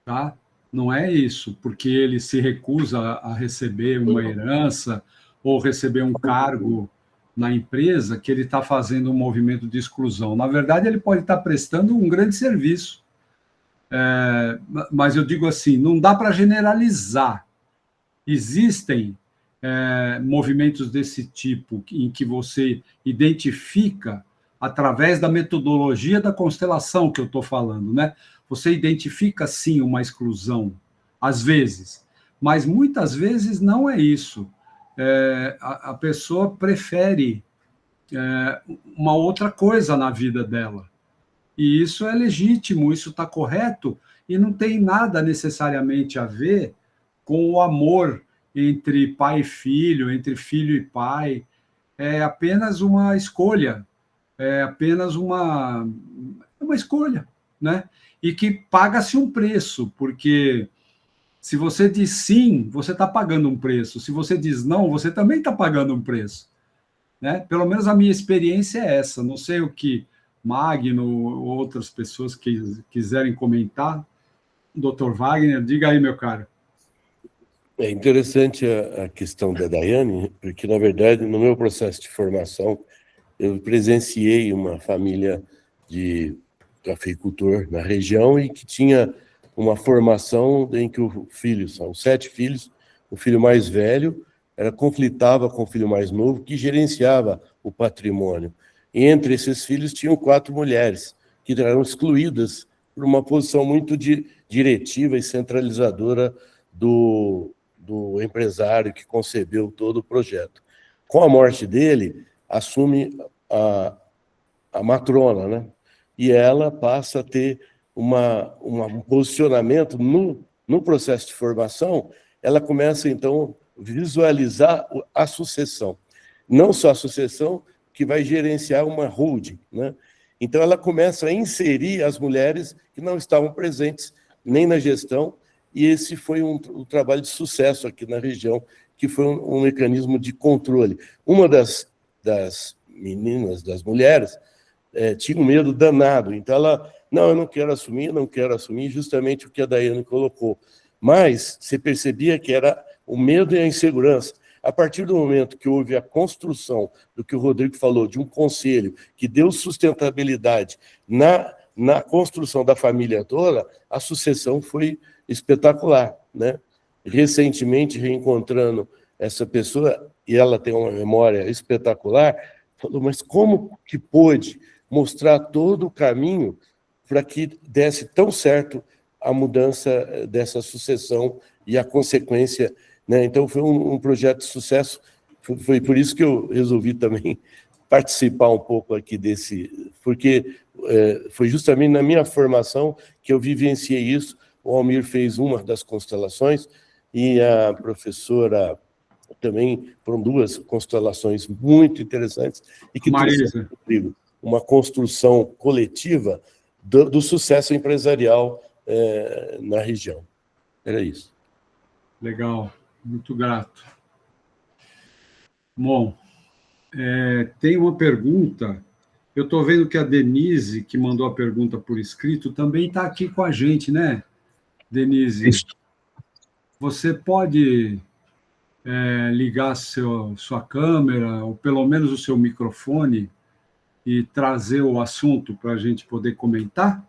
tá? Não é isso, porque ele se recusa a receber uma herança ou receber um cargo na empresa que ele está fazendo um movimento de exclusão. Na verdade, ele pode estar prestando um grande serviço. Mas eu digo assim, não dá para generalizar. Existem movimentos desse tipo em que você identifica através da metodologia da constelação que eu estou falando, né? Você identifica, sim, uma exclusão, às vezes, mas muitas vezes não é isso. A pessoa prefere uma outra coisa na vida dela. E isso é legítimo, isso está correto, e não tem nada necessariamente a ver com o amor entre pai e filho, entre filho e pai. É apenas uma escolha, é apenas uma escolha, né? E que paga-se um preço, porque se você diz sim, você está pagando um preço. Se você diz não, você também está pagando um preço, né? Pelo menos a minha experiência é essa. Não sei o que Magno ou outras pessoas que quiserem comentar. Dr. Wagner, diga aí, meu caro. É interessante a questão da Daiane, porque, na verdade, no meu processo de formação, eu presenciei uma família de cafeicultor na região e que tinha uma formação em que o filho, são 7 filhos, o filho mais velho conflitava com o filho mais novo, que gerenciava o patrimônio. E entre esses filhos tinham 4 mulheres, que eram excluídas por uma posição muito diretiva e centralizadora do empresário que concebeu todo o projeto. Com a morte dele, assume a matrona, né? E ela passa a ter um posicionamento no processo de formação. Ela começa, então, a visualizar a sucessão. Não só a sucessão, que vai gerenciar uma holding, né? Então, ela começa a inserir as mulheres que não estavam presentes nem na gestão, e esse foi um trabalho de sucesso aqui na região, que foi um mecanismo de controle. Uma das meninas, das mulheres, tinha um medo danado, então ela, não, eu não quero assumir, justamente o que a Daiane colocou. Mas você percebia que era o medo e a insegurança. A partir do momento que houve a construção do que o Rodrigo falou, de um conselho que deu sustentabilidade na construção da família toda, a sucessão foi espetacular, né? Recentemente, reencontrando essa pessoa, e ela tem uma memória espetacular, falou, mas como que pôde mostrar todo o caminho para que desse tão certo a mudança dessa sucessão e a consequência, né? Então, foi um projeto de sucesso, foi por isso que eu resolvi também participar um pouco aqui desse, porque foi justamente na minha formação que eu vivenciei isso. O Almir fez uma das constelações e a professora também foram duas constelações muito interessantes e que Marisa, trouxeram uma construção coletiva do sucesso empresarial na região. Era isso. legal, muito grato. Bom, tem uma pergunta. Eu estou vendo que a Denise, que mandou a pergunta por escrito, também está aqui com a gente, né, Denise? Isso. Você pode ligar sua câmera, ou pelo menos o seu microfone, e trazer o assunto para a gente poder comentar?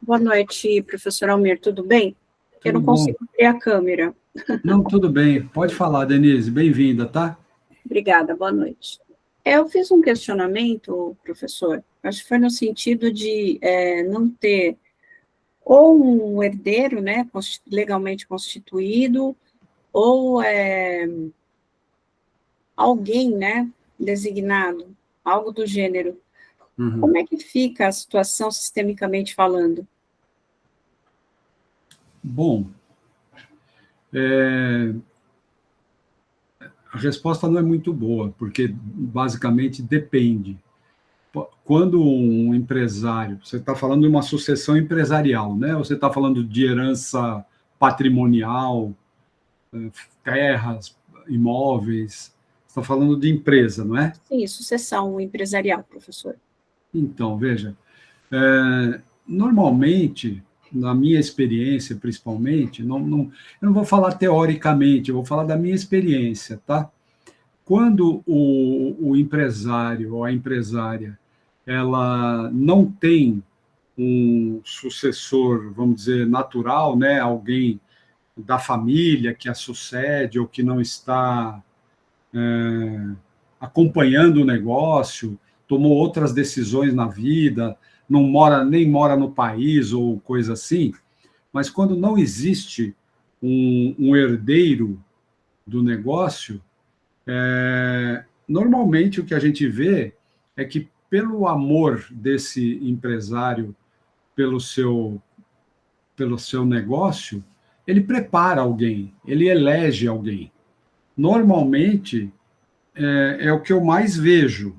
Boa noite, professor Almir, tudo bem? Eu não consigo ver a câmera. Não, tudo bem. Pode falar, Denise. Bem-vinda, tá? Obrigada, boa noite. Eu fiz um questionamento, professor, acho que foi no sentido de não ter ou um herdeiro, né, legalmente constituído, ou alguém, né, designado, algo do gênero. Uhum. Como é que fica a situação sistemicamente falando? Bom, a resposta não é muito boa, porque basicamente depende. Quando um empresário, você está falando de uma sucessão empresarial, né? Ou você está falando de herança patrimonial, terras, imóveis, você está falando de empresa, não é? Sim, sucessão empresarial, professor. Então, veja, normalmente, na minha experiência, principalmente, eu não vou falar teoricamente, eu vou falar da minha experiência, tá? Quando o empresário ou a empresária, ela não tem um sucessor, vamos dizer, natural, né? Alguém da família que a sucede ou que não está acompanhando o negócio, tomou outras decisões na vida, nem mora no país ou coisa assim, mas quando não existe um herdeiro do negócio, normalmente o que a gente vê é que pelo amor desse empresário pelo seu negócio, ele prepara alguém, ele elege alguém. Normalmente é o que eu mais vejo,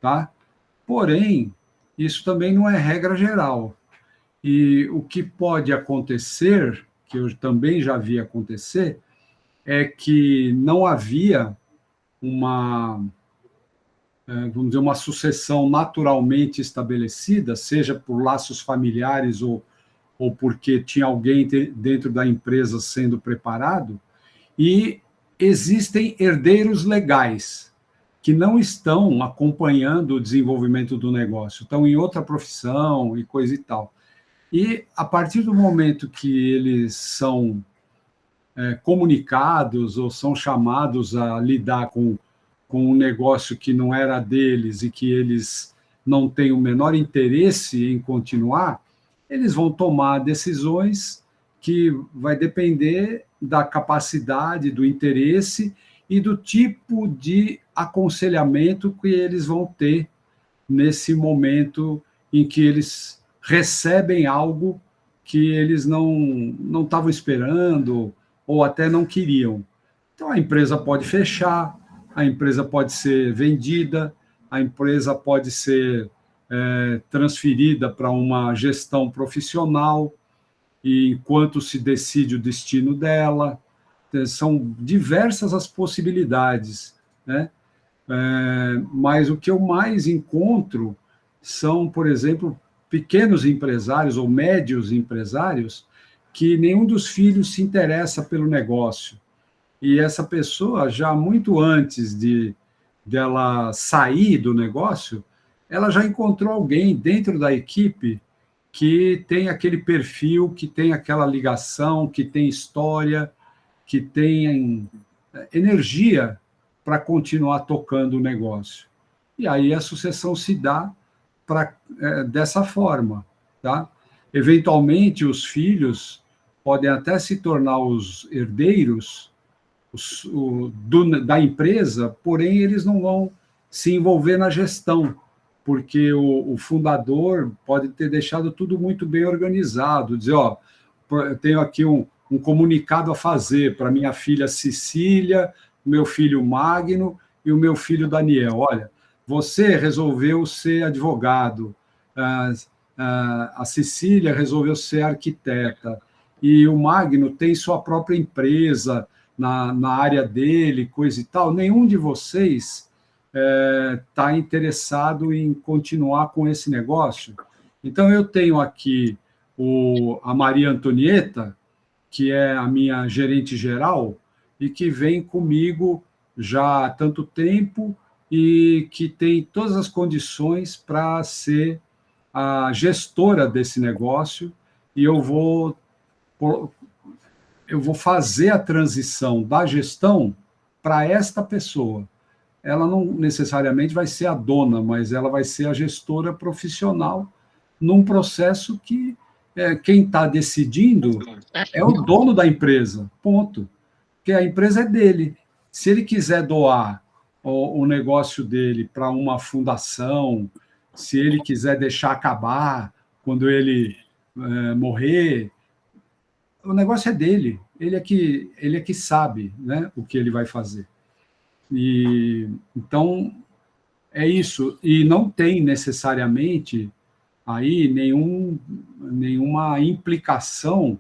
tá? Porém, isso também não é regra geral. E o que pode acontecer, que eu também já vi acontecer, é que não havia vamos dizer, uma sucessão naturalmente estabelecida, seja por laços familiares ou porque tinha alguém dentro da empresa sendo preparado, e existem herdeiros legais que não estão acompanhando o desenvolvimento do negócio, estão em outra profissão e coisa e tal. E a partir do momento que eles são comunicados ou são chamados a lidar com um negócio que não era deles e que eles não têm o menor interesse em continuar, eles vão tomar decisões que vai depender da capacidade, do interesse e do tipo de aconselhamento que eles vão ter nesse momento em que eles recebem algo que eles não estavam esperando ou até não queriam. Então, a empresa pode fechar, a empresa pode ser vendida, a empresa pode ser transferida para uma gestão profissional, e enquanto se decide o destino dela, são diversas as possibilidades, né? Mas o que eu mais encontro são, por exemplo, pequenos empresários ou médios empresários que nenhum dos filhos se interessa pelo negócio. E essa pessoa, já muito antes dela sair do negócio, ela já encontrou alguém dentro da equipe que tem aquele perfil, que tem aquela ligação, que tem história, que tem energia para continuar tocando o negócio. E aí a sucessão se dá dessa forma, tá? Eventualmente, os filhos podem até se tornar os herdeiros da empresa, porém eles não vão se envolver na gestão, porque o fundador pode ter deixado tudo muito bem organizado, dizer, eu tenho aqui um comunicado a fazer para minha filha Cecília, meu filho Magno e o meu filho Daniel. Olha, você resolveu ser advogado, a Cecília resolveu ser arquiteta, e o Magno tem sua própria empresa na área dele, coisa e tal. Nenhum de vocês está interessado em continuar com esse negócio. Então, eu tenho aqui a Maria Antonieta, que é a minha gerente geral, e que vem comigo já há tanto tempo e que tem todas as condições para ser a gestora desse negócio, e eu vou fazer a transição da gestão para esta pessoa. Ela não necessariamente vai ser a dona, mas ela vai ser a gestora profissional num processo que quem está decidindo é o dono da empresa, ponto. Porque a empresa é dele. Se ele quiser doar o negócio dele para uma fundação, se ele quiser deixar acabar quando ele morrer, o negócio é dele. Ele é que sabe, né, o que ele vai fazer. E então é isso. E não tem necessariamente aí nenhuma implicação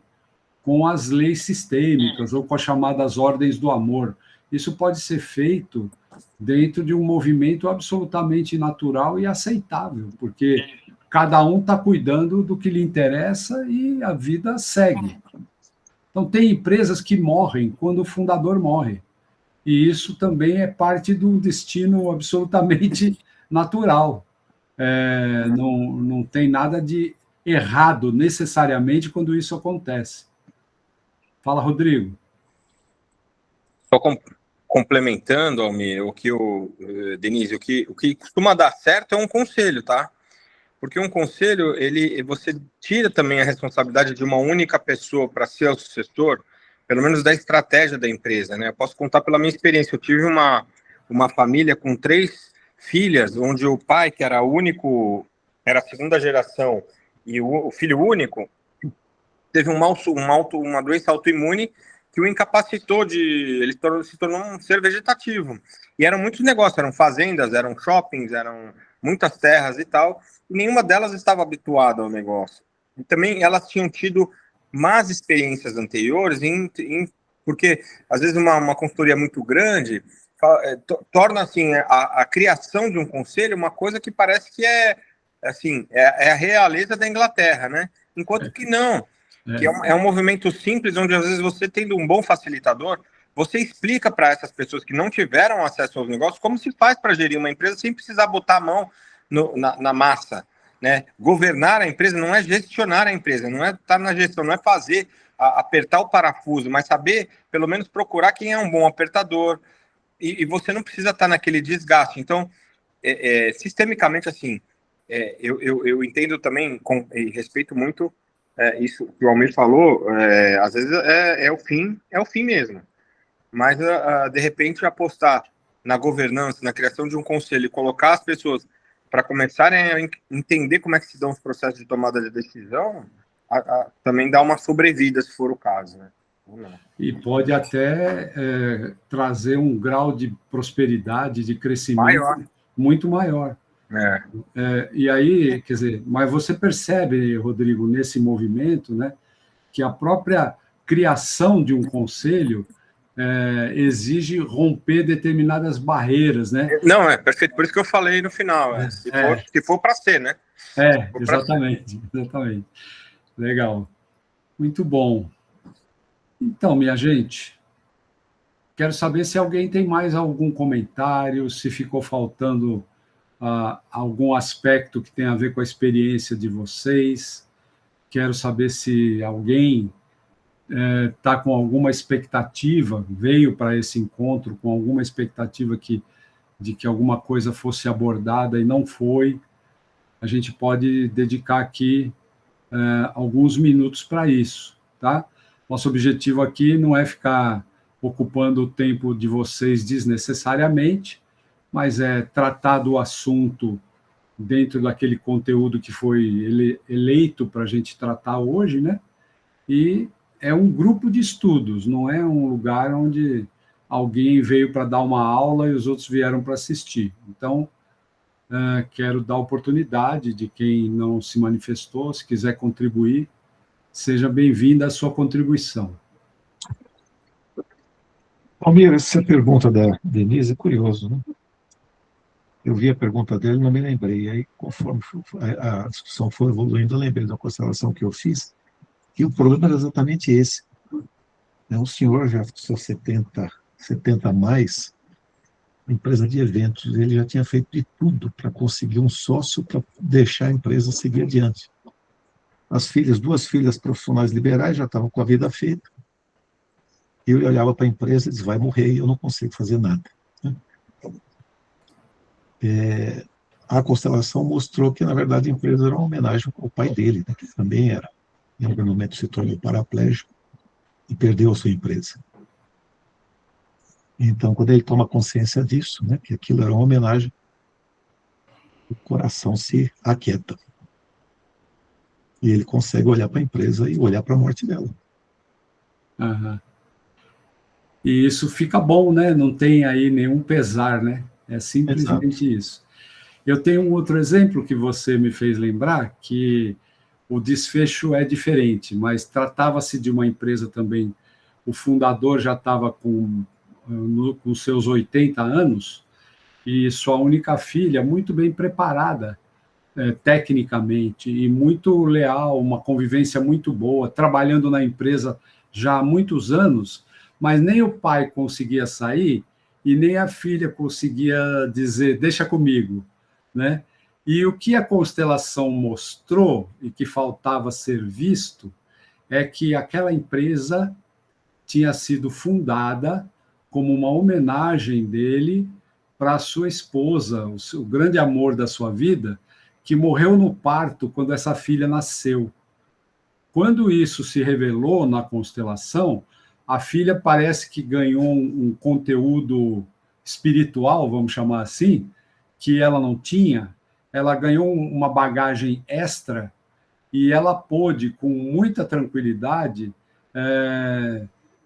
com as leis sistêmicas ou com as chamadas ordens do amor. Isso pode ser feito dentro de um movimento absolutamente natural e aceitável, porque cada um está cuidando do que lhe interessa e a vida segue. Então, tem empresas que morrem quando o fundador morre, e isso também é parte de um destino absolutamente natural. Não tem nada de errado, necessariamente, quando isso acontece. Fala, Rodrigo. Só complementando, Almir, Denise, o que costuma dar certo é um conselho, tá? Porque um conselho, você tira também a responsabilidade de uma única pessoa para ser o sucessor, pelo menos da estratégia da empresa, né? Eu posso contar pela minha experiência. Eu tive uma família com 3 filhas, onde o pai, que era era a segunda geração, e o filho único, teve uma doença autoimune que o incapacitou ele se tornou um ser vegetativo. E eram muitos negócios, eram fazendas, eram shoppings, eram muitas terras e tal, e nenhuma delas estava habituada ao negócio. E também elas tinham tido más experiências anteriores, porque às vezes uma consultoria muito grande torna assim a criação de um conselho uma coisa que parece que é a realeza da Inglaterra, né? Enquanto que não. Que é um movimento simples, onde às vezes você, tendo um bom facilitador, você explica para essas pessoas que não tiveram acesso aos negócios como se faz para gerir uma empresa sem precisar botar a mão na massa, né? Governar a empresa não é gestionar a empresa, não é estar na gestão, não é apertar o parafuso, mas saber, pelo menos, procurar quem é um bom apertador, e você não precisa estar naquele desgaste. Então, sistemicamente, assim, eu entendo também e respeito muito isso que o Almir falou. Às vezes é o fim mesmo, mas de repente apostar na governança, na criação de um conselho e colocar as pessoas para começarem a entender como é que se dão os processos de tomada de decisão, também dá uma sobrevida, se for o caso, né? E pode até trazer um grau de prosperidade, de crescimento muito maior. E aí, quer dizer, mas você percebe, Rodrigo, nesse movimento, né, que a própria criação de um conselho exige romper determinadas barreiras, né? Não, perfeito, por isso que eu falei no final, se for para ser, né? Exatamente. Legal. Muito bom. Então, minha gente, quero saber se alguém tem mais algum comentário, se ficou faltando algum aspecto que tem a ver com a experiência de vocês. Quero saber se alguém está com alguma expectativa, veio para esse encontro com alguma expectativa de que alguma coisa fosse abordada e não foi. A gente pode dedicar aqui alguns minutos para isso, tá? Nosso objetivo aqui não é ficar ocupando o tempo de vocês desnecessariamente, mas é tratar do assunto dentro daquele conteúdo que foi eleito para a gente tratar hoje, né? E é um grupo de estudos, não é um lugar onde alguém veio para dar uma aula e os outros vieram para assistir. Então, quero dar oportunidade de quem não se manifestou, se quiser contribuir, seja bem-vinda a sua contribuição. Almir, essa pergunta da Denise é curioso, né? Eu vi a pergunta dele e não me lembrei. Aí, conforme a discussão foi evoluindo, eu lembrei da constelação que eu fiz, e o problema era exatamente esse. Um senhor já com seus 70 a mais, empresa de eventos, ele já tinha feito de tudo para conseguir um sócio para deixar a empresa seguir adiante. As filhas, 2 filhas profissionais liberais já estavam com a vida feita. Eu olhava para a empresa e dizia, vai morrer e eu não consigo fazer nada. A constelação mostrou que, na verdade, a empresa era uma homenagem ao pai dele, né, que também era, em algum momento se tornou paraplégico e perdeu a sua empresa. Então, quando ele toma consciência disso, né, que aquilo era uma homenagem, o coração se aquieta. E ele consegue olhar para a empresa e olhar para a morte dela. Uhum. E isso fica bom, né? Não tem aí nenhum pesar, né? É simplesmente Exato. isso. Eu tenho um outro exemplo que você me fez lembrar, que o desfecho é diferente, mas tratava-se de uma empresa também. O fundador já estava com seus 80 anos e sua única filha, muito bem preparada tecnicamente e muito leal, uma convivência muito boa, trabalhando na empresa já há muitos anos, mas nem o pai conseguia sair e nem a filha conseguia dizer, deixa comigo, né? E o que a constelação mostrou, e que faltava ser visto, é que aquela empresa tinha sido fundada como uma homenagem dele para a sua esposa, o grande amor da sua vida, que morreu no parto quando essa filha nasceu. Quando isso se revelou na constelação, a filha parece que ganhou um conteúdo espiritual, vamos chamar assim, que ela não tinha. Ela ganhou uma bagagem extra e ela pôde, com muita tranquilidade,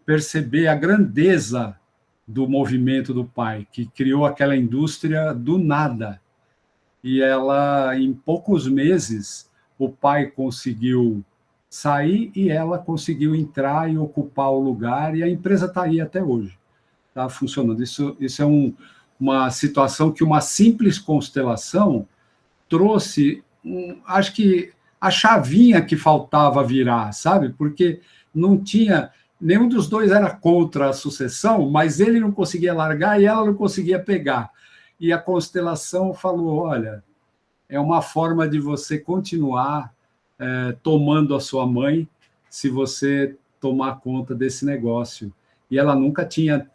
perceber a grandeza do movimento do pai, que criou aquela indústria do nada. E ela, em poucos meses, o pai conseguiu sair e ela conseguiu entrar e ocupar o lugar, e a empresa está aí até hoje, está funcionando. Isso é uma situação que uma simples constelação trouxe, acho que a chavinha que faltava virar, sabe? Porque não tinha, nenhum dos dois era contra a sucessão, mas ele não conseguia largar e ela não conseguia pegar. E a constelação falou, olha, é uma forma de você continuar tomando a sua mãe se você tomar conta desse negócio. E ela nunca tinha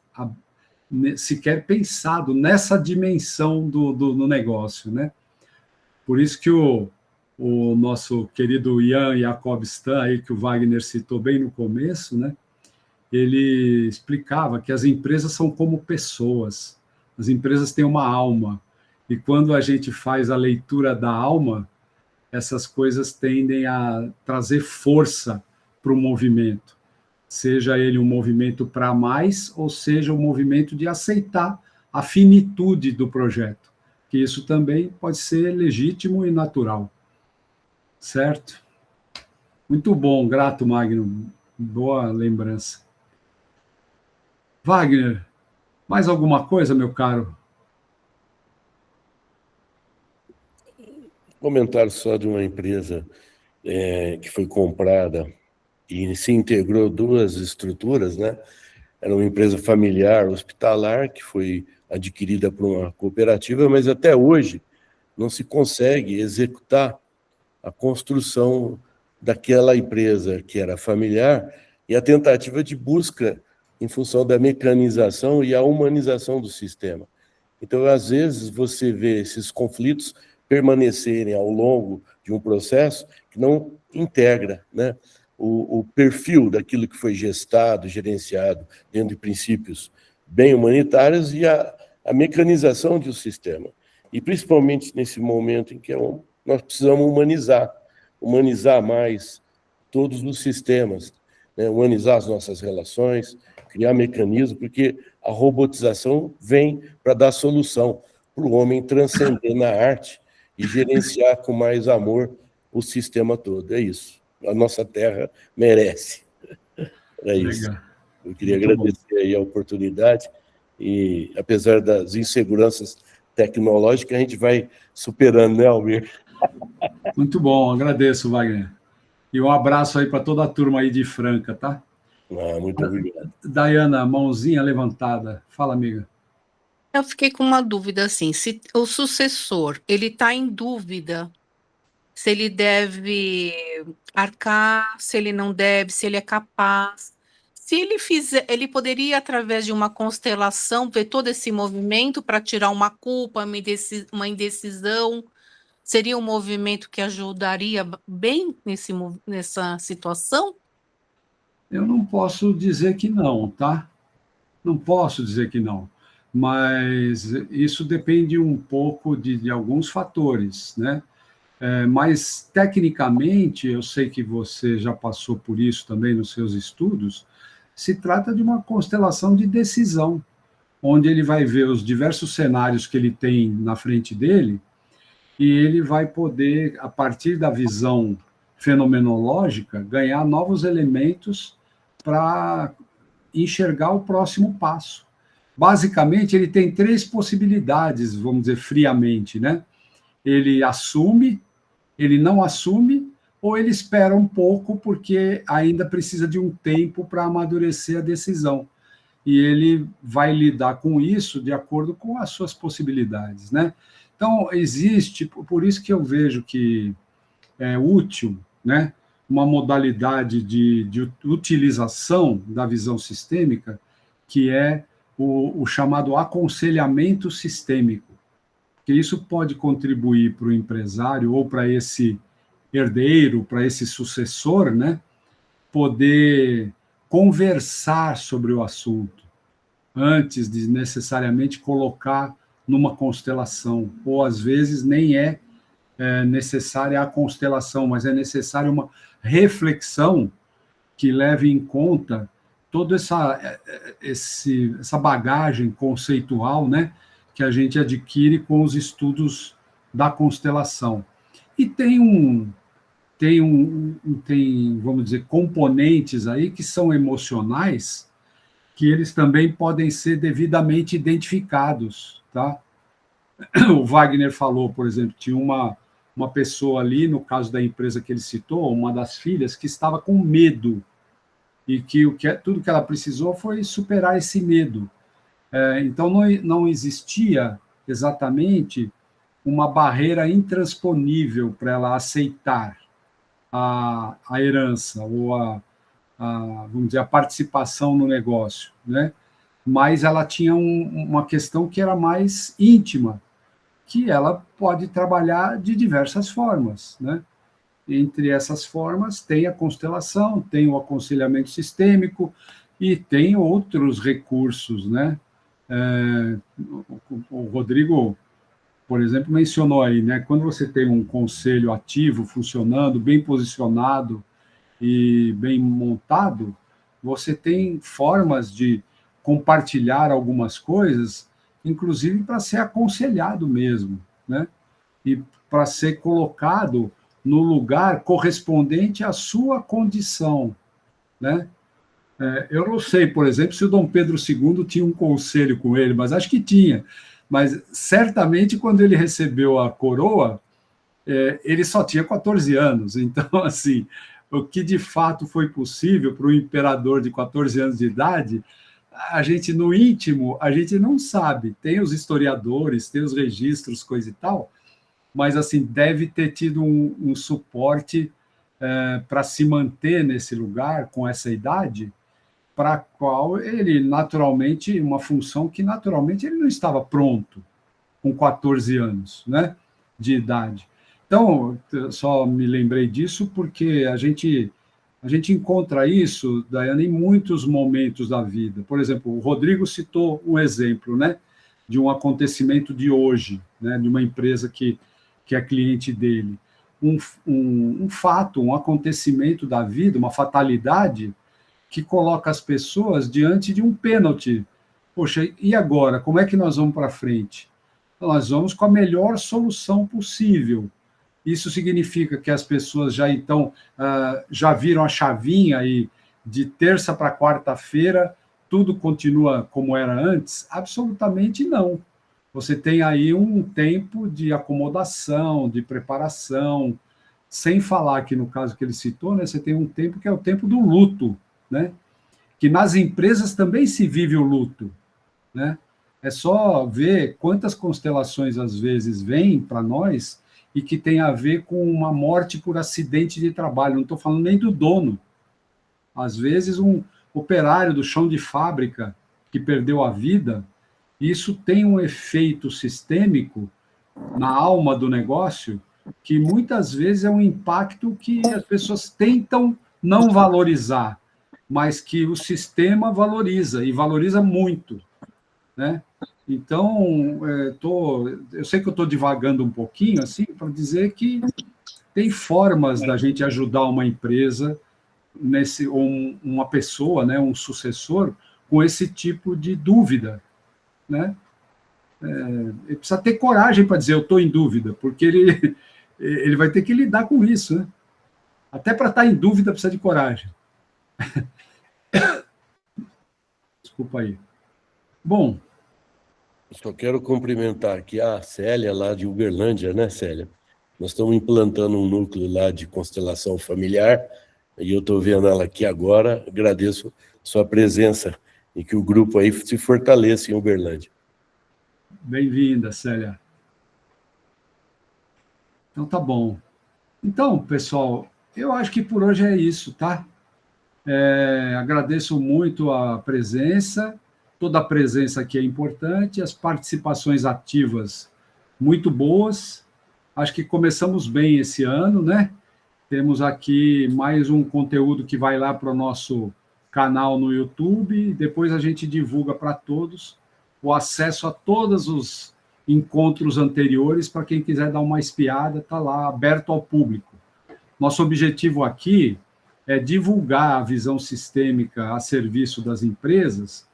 sequer pensado nessa dimensão do negócio, né? Por isso que o nosso querido Jan Jacob Stan, aí, que o Wagner citou bem no começo, né? Ele explicava que as empresas são como pessoas. As empresas têm uma alma. E quando a gente faz a leitura da alma, essas coisas tendem a trazer força para o movimento. Seja ele um movimento para mais, ou seja um movimento de aceitar a finitude do projeto. Que isso também pode ser legítimo e natural. Certo? Muito bom, grato, Magno. Boa lembrança. Wagner, mais alguma coisa, meu caro? Comentário só de uma empresa que foi comprada e se integrou 2 estruturas, né? Era uma empresa familiar hospitalar que foi adquirida por uma cooperativa, mas até hoje não se consegue executar a construção daquela empresa que era familiar e a tentativa de busca em função da mecanização e a humanização do sistema. Então, às vezes, você vê esses conflitos permanecerem ao longo de um processo que não integra, né, o perfil daquilo que foi gestado, gerenciado dentro de princípios bem humanitários e a mecanização de um sistema. E principalmente nesse momento em que nós precisamos humanizar mais todos os sistemas. né, humanizar as nossas relações, criar mecanismos, porque a robotização vem para dar solução para o homem transcender na arte e gerenciar com mais amor o sistema todo. É isso. A nossa terra merece. É isso. Legal. Eu queria Muito agradecer aí a oportunidade e, apesar das inseguranças tecnológicas, a gente vai superando, né, Almir? Muito bom, agradeço, Wagner. E um abraço aí para toda a turma aí de Franca, tá? Muito obrigado. Dayana, mãozinha levantada. Fala, amiga. Eu fiquei com uma dúvida assim, se o sucessor, ele está em dúvida se ele deve arcar, se ele não deve, se ele é capaz. Se ele fizer, ele poderia, através de uma constelação, ver todo esse movimento para tirar uma culpa, uma indecisão. Seria um movimento que ajudaria bem nessa situação? Eu não posso dizer que não, tá? Não posso dizer que não. Mas isso depende um pouco de alguns fatores, né? Mas, tecnicamente, eu sei que você já passou por isso também nos seus estudos, se trata de uma constelação de decisão, onde ele vai ver os diversos cenários que ele tem na frente dele e ele vai poder, a partir da visão fenomenológica, ganhar novos elementos para enxergar o próximo passo. Basicamente, ele tem 3 possibilidades, vamos dizer, friamente, né? Ele assume, ele não assume, ou ele espera um pouco porque ainda precisa de um tempo para amadurecer a decisão. E ele vai lidar com isso de acordo com as suas possibilidades, né? Então, existe, por isso que eu vejo que é útil, né, uma modalidade de utilização da visão sistêmica, que é o chamado aconselhamento sistêmico, que isso pode contribuir para o empresário ou para esse herdeiro, para esse sucessor, né, poder conversar sobre o assunto antes de necessariamente colocar numa constelação, ou às vezes nem é necessária a constelação, mas é necessária uma reflexão que leve em conta toda essa bagagem conceitual, né, que a gente adquire com os estudos da constelação. E tem, vamos dizer, componentes aí que são emocionais, que eles também podem ser devidamente identificados, tá? O Wagner falou, por exemplo, tinha uma pessoa ali, no caso da empresa que ele citou, uma das filhas, que estava com medo, e que tudo que ela precisou foi superar esse medo. Então, não existia exatamente uma barreira intransponível para ela aceitar a herança ou vamos dizer, a participação no negócio, né? Mas ela tinha uma questão que era mais íntima, que ela pode trabalhar de diversas formas, né? Entre essas formas tem a constelação, tem o aconselhamento sistêmico e tem outros recursos, né? O Rodrigo, por exemplo, mencionou aí, né? Quando você tem um conselho ativo, funcionando, bem posicionado e bem montado, você tem formas de compartilhar algumas coisas, inclusive para ser aconselhado mesmo, né? E para ser colocado no lugar correspondente à sua condição, né? Eu não sei, por exemplo, se o Dom Pedro II tinha um conselho com ele, mas acho que tinha. Mas certamente quando ele recebeu a coroa, ele só tinha 14 anos. Então, assim, o que de fato foi possível para o imperador de 14 anos de idade, a gente, no íntimo, a gente não sabe. Tem os historiadores, tem os registros, coisa e tal, mas, assim, deve ter tido um suporte para se manter nesse lugar, com essa idade, para a qual ele, naturalmente, uma função que, naturalmente, ele não estava pronto com 14 anos, né, de idade. Então, só me lembrei disso porque a gente encontra isso, Daiane, em muitos momentos da vida. Por exemplo, o Rodrigo citou um exemplo, né, de um acontecimento de hoje, né, de uma empresa que é cliente dele. Um fato, um acontecimento da vida, uma fatalidade que coloca as pessoas diante de um pênalti. Poxa, e agora? Como é que nós vamos para frente? Nós vamos com a melhor solução possível. Isso significa que as pessoas já viram a chavinha e de terça para quarta-feira tudo continua como era antes? Absolutamente não. Você tem aí um tempo de acomodação, de preparação, sem falar que no caso que ele citou, né, você tem um tempo que é o tempo do luto, né? Que nas empresas também se vive o luto, né? É só ver quantas constelações às vezes vêm para nós e que tem a ver com uma morte por acidente de trabalho. Não estou falando nem do dono. Às vezes um operário do chão de fábrica que perdeu a vida, isso tem um efeito sistêmico na alma do negócio que muitas vezes é um impacto que as pessoas tentam não valorizar, mas que o sistema valoriza, e valoriza muito, né? Então, eu sei que eu estou divagando um pouquinho, assim, para dizer que tem formas da gente ajudar uma empresa, ou uma pessoa, né, um sucessor, com esse tipo de dúvida, né? Ele precisa ter coragem para dizer eu estou em dúvida, porque ele vai ter que lidar com isso, né? Até para estar em dúvida precisa de coragem. Desculpa aí. Bom, só quero cumprimentar aqui a Célia, lá de Uberlândia, né, Célia? Nós estamos implantando um núcleo lá de constelação familiar, e eu estou vendo ela aqui agora. Agradeço sua presença e que o grupo aí se fortaleça em Uberlândia. bem-vinda, Célia. Então, tá bom. Então, pessoal, eu acho que por hoje é isso, tá? Agradeço muito a presença, toda a presença aqui é importante, as participações ativas muito boas. Acho que começamos bem esse ano, né? Temos aqui mais um conteúdo que vai lá para o nosso canal no YouTube, depois a gente divulga para todos o acesso a todos os encontros anteriores, para quem quiser dar uma espiada, está lá, aberto ao público. Nosso objetivo aqui é divulgar a visão sistêmica a serviço das empresas,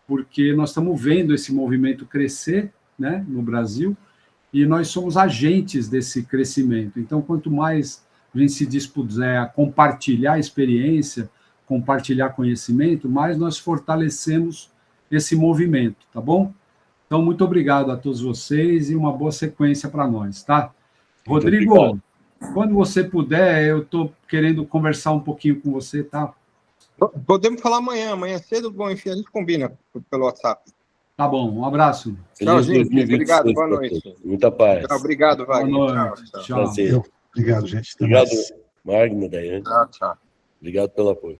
porque nós estamos vendo esse movimento crescer, né, no Brasil, e nós somos agentes desse crescimento. Então, quanto mais a gente se dispuser a compartilhar experiência, compartilhar conhecimento, mais nós fortalecemos esse movimento, tá bom? Então, muito obrigado a todos vocês e uma boa sequência para nós, tá? Rodrigo, quando você puder, eu estou querendo conversar um pouquinho com você, tá? Podemos falar amanhã cedo, bom, enfim, a gente combina pelo WhatsApp. Tá bom, um abraço. Tchau, gente. Obrigado, boa noite. Muita paz. Obrigado, Wagner. Boa noite. Tchau. Tchau. Prazer. Obrigado, gente. Até Obrigado, mais. Magno, Daiane. Tchau. Obrigado pelo apoio.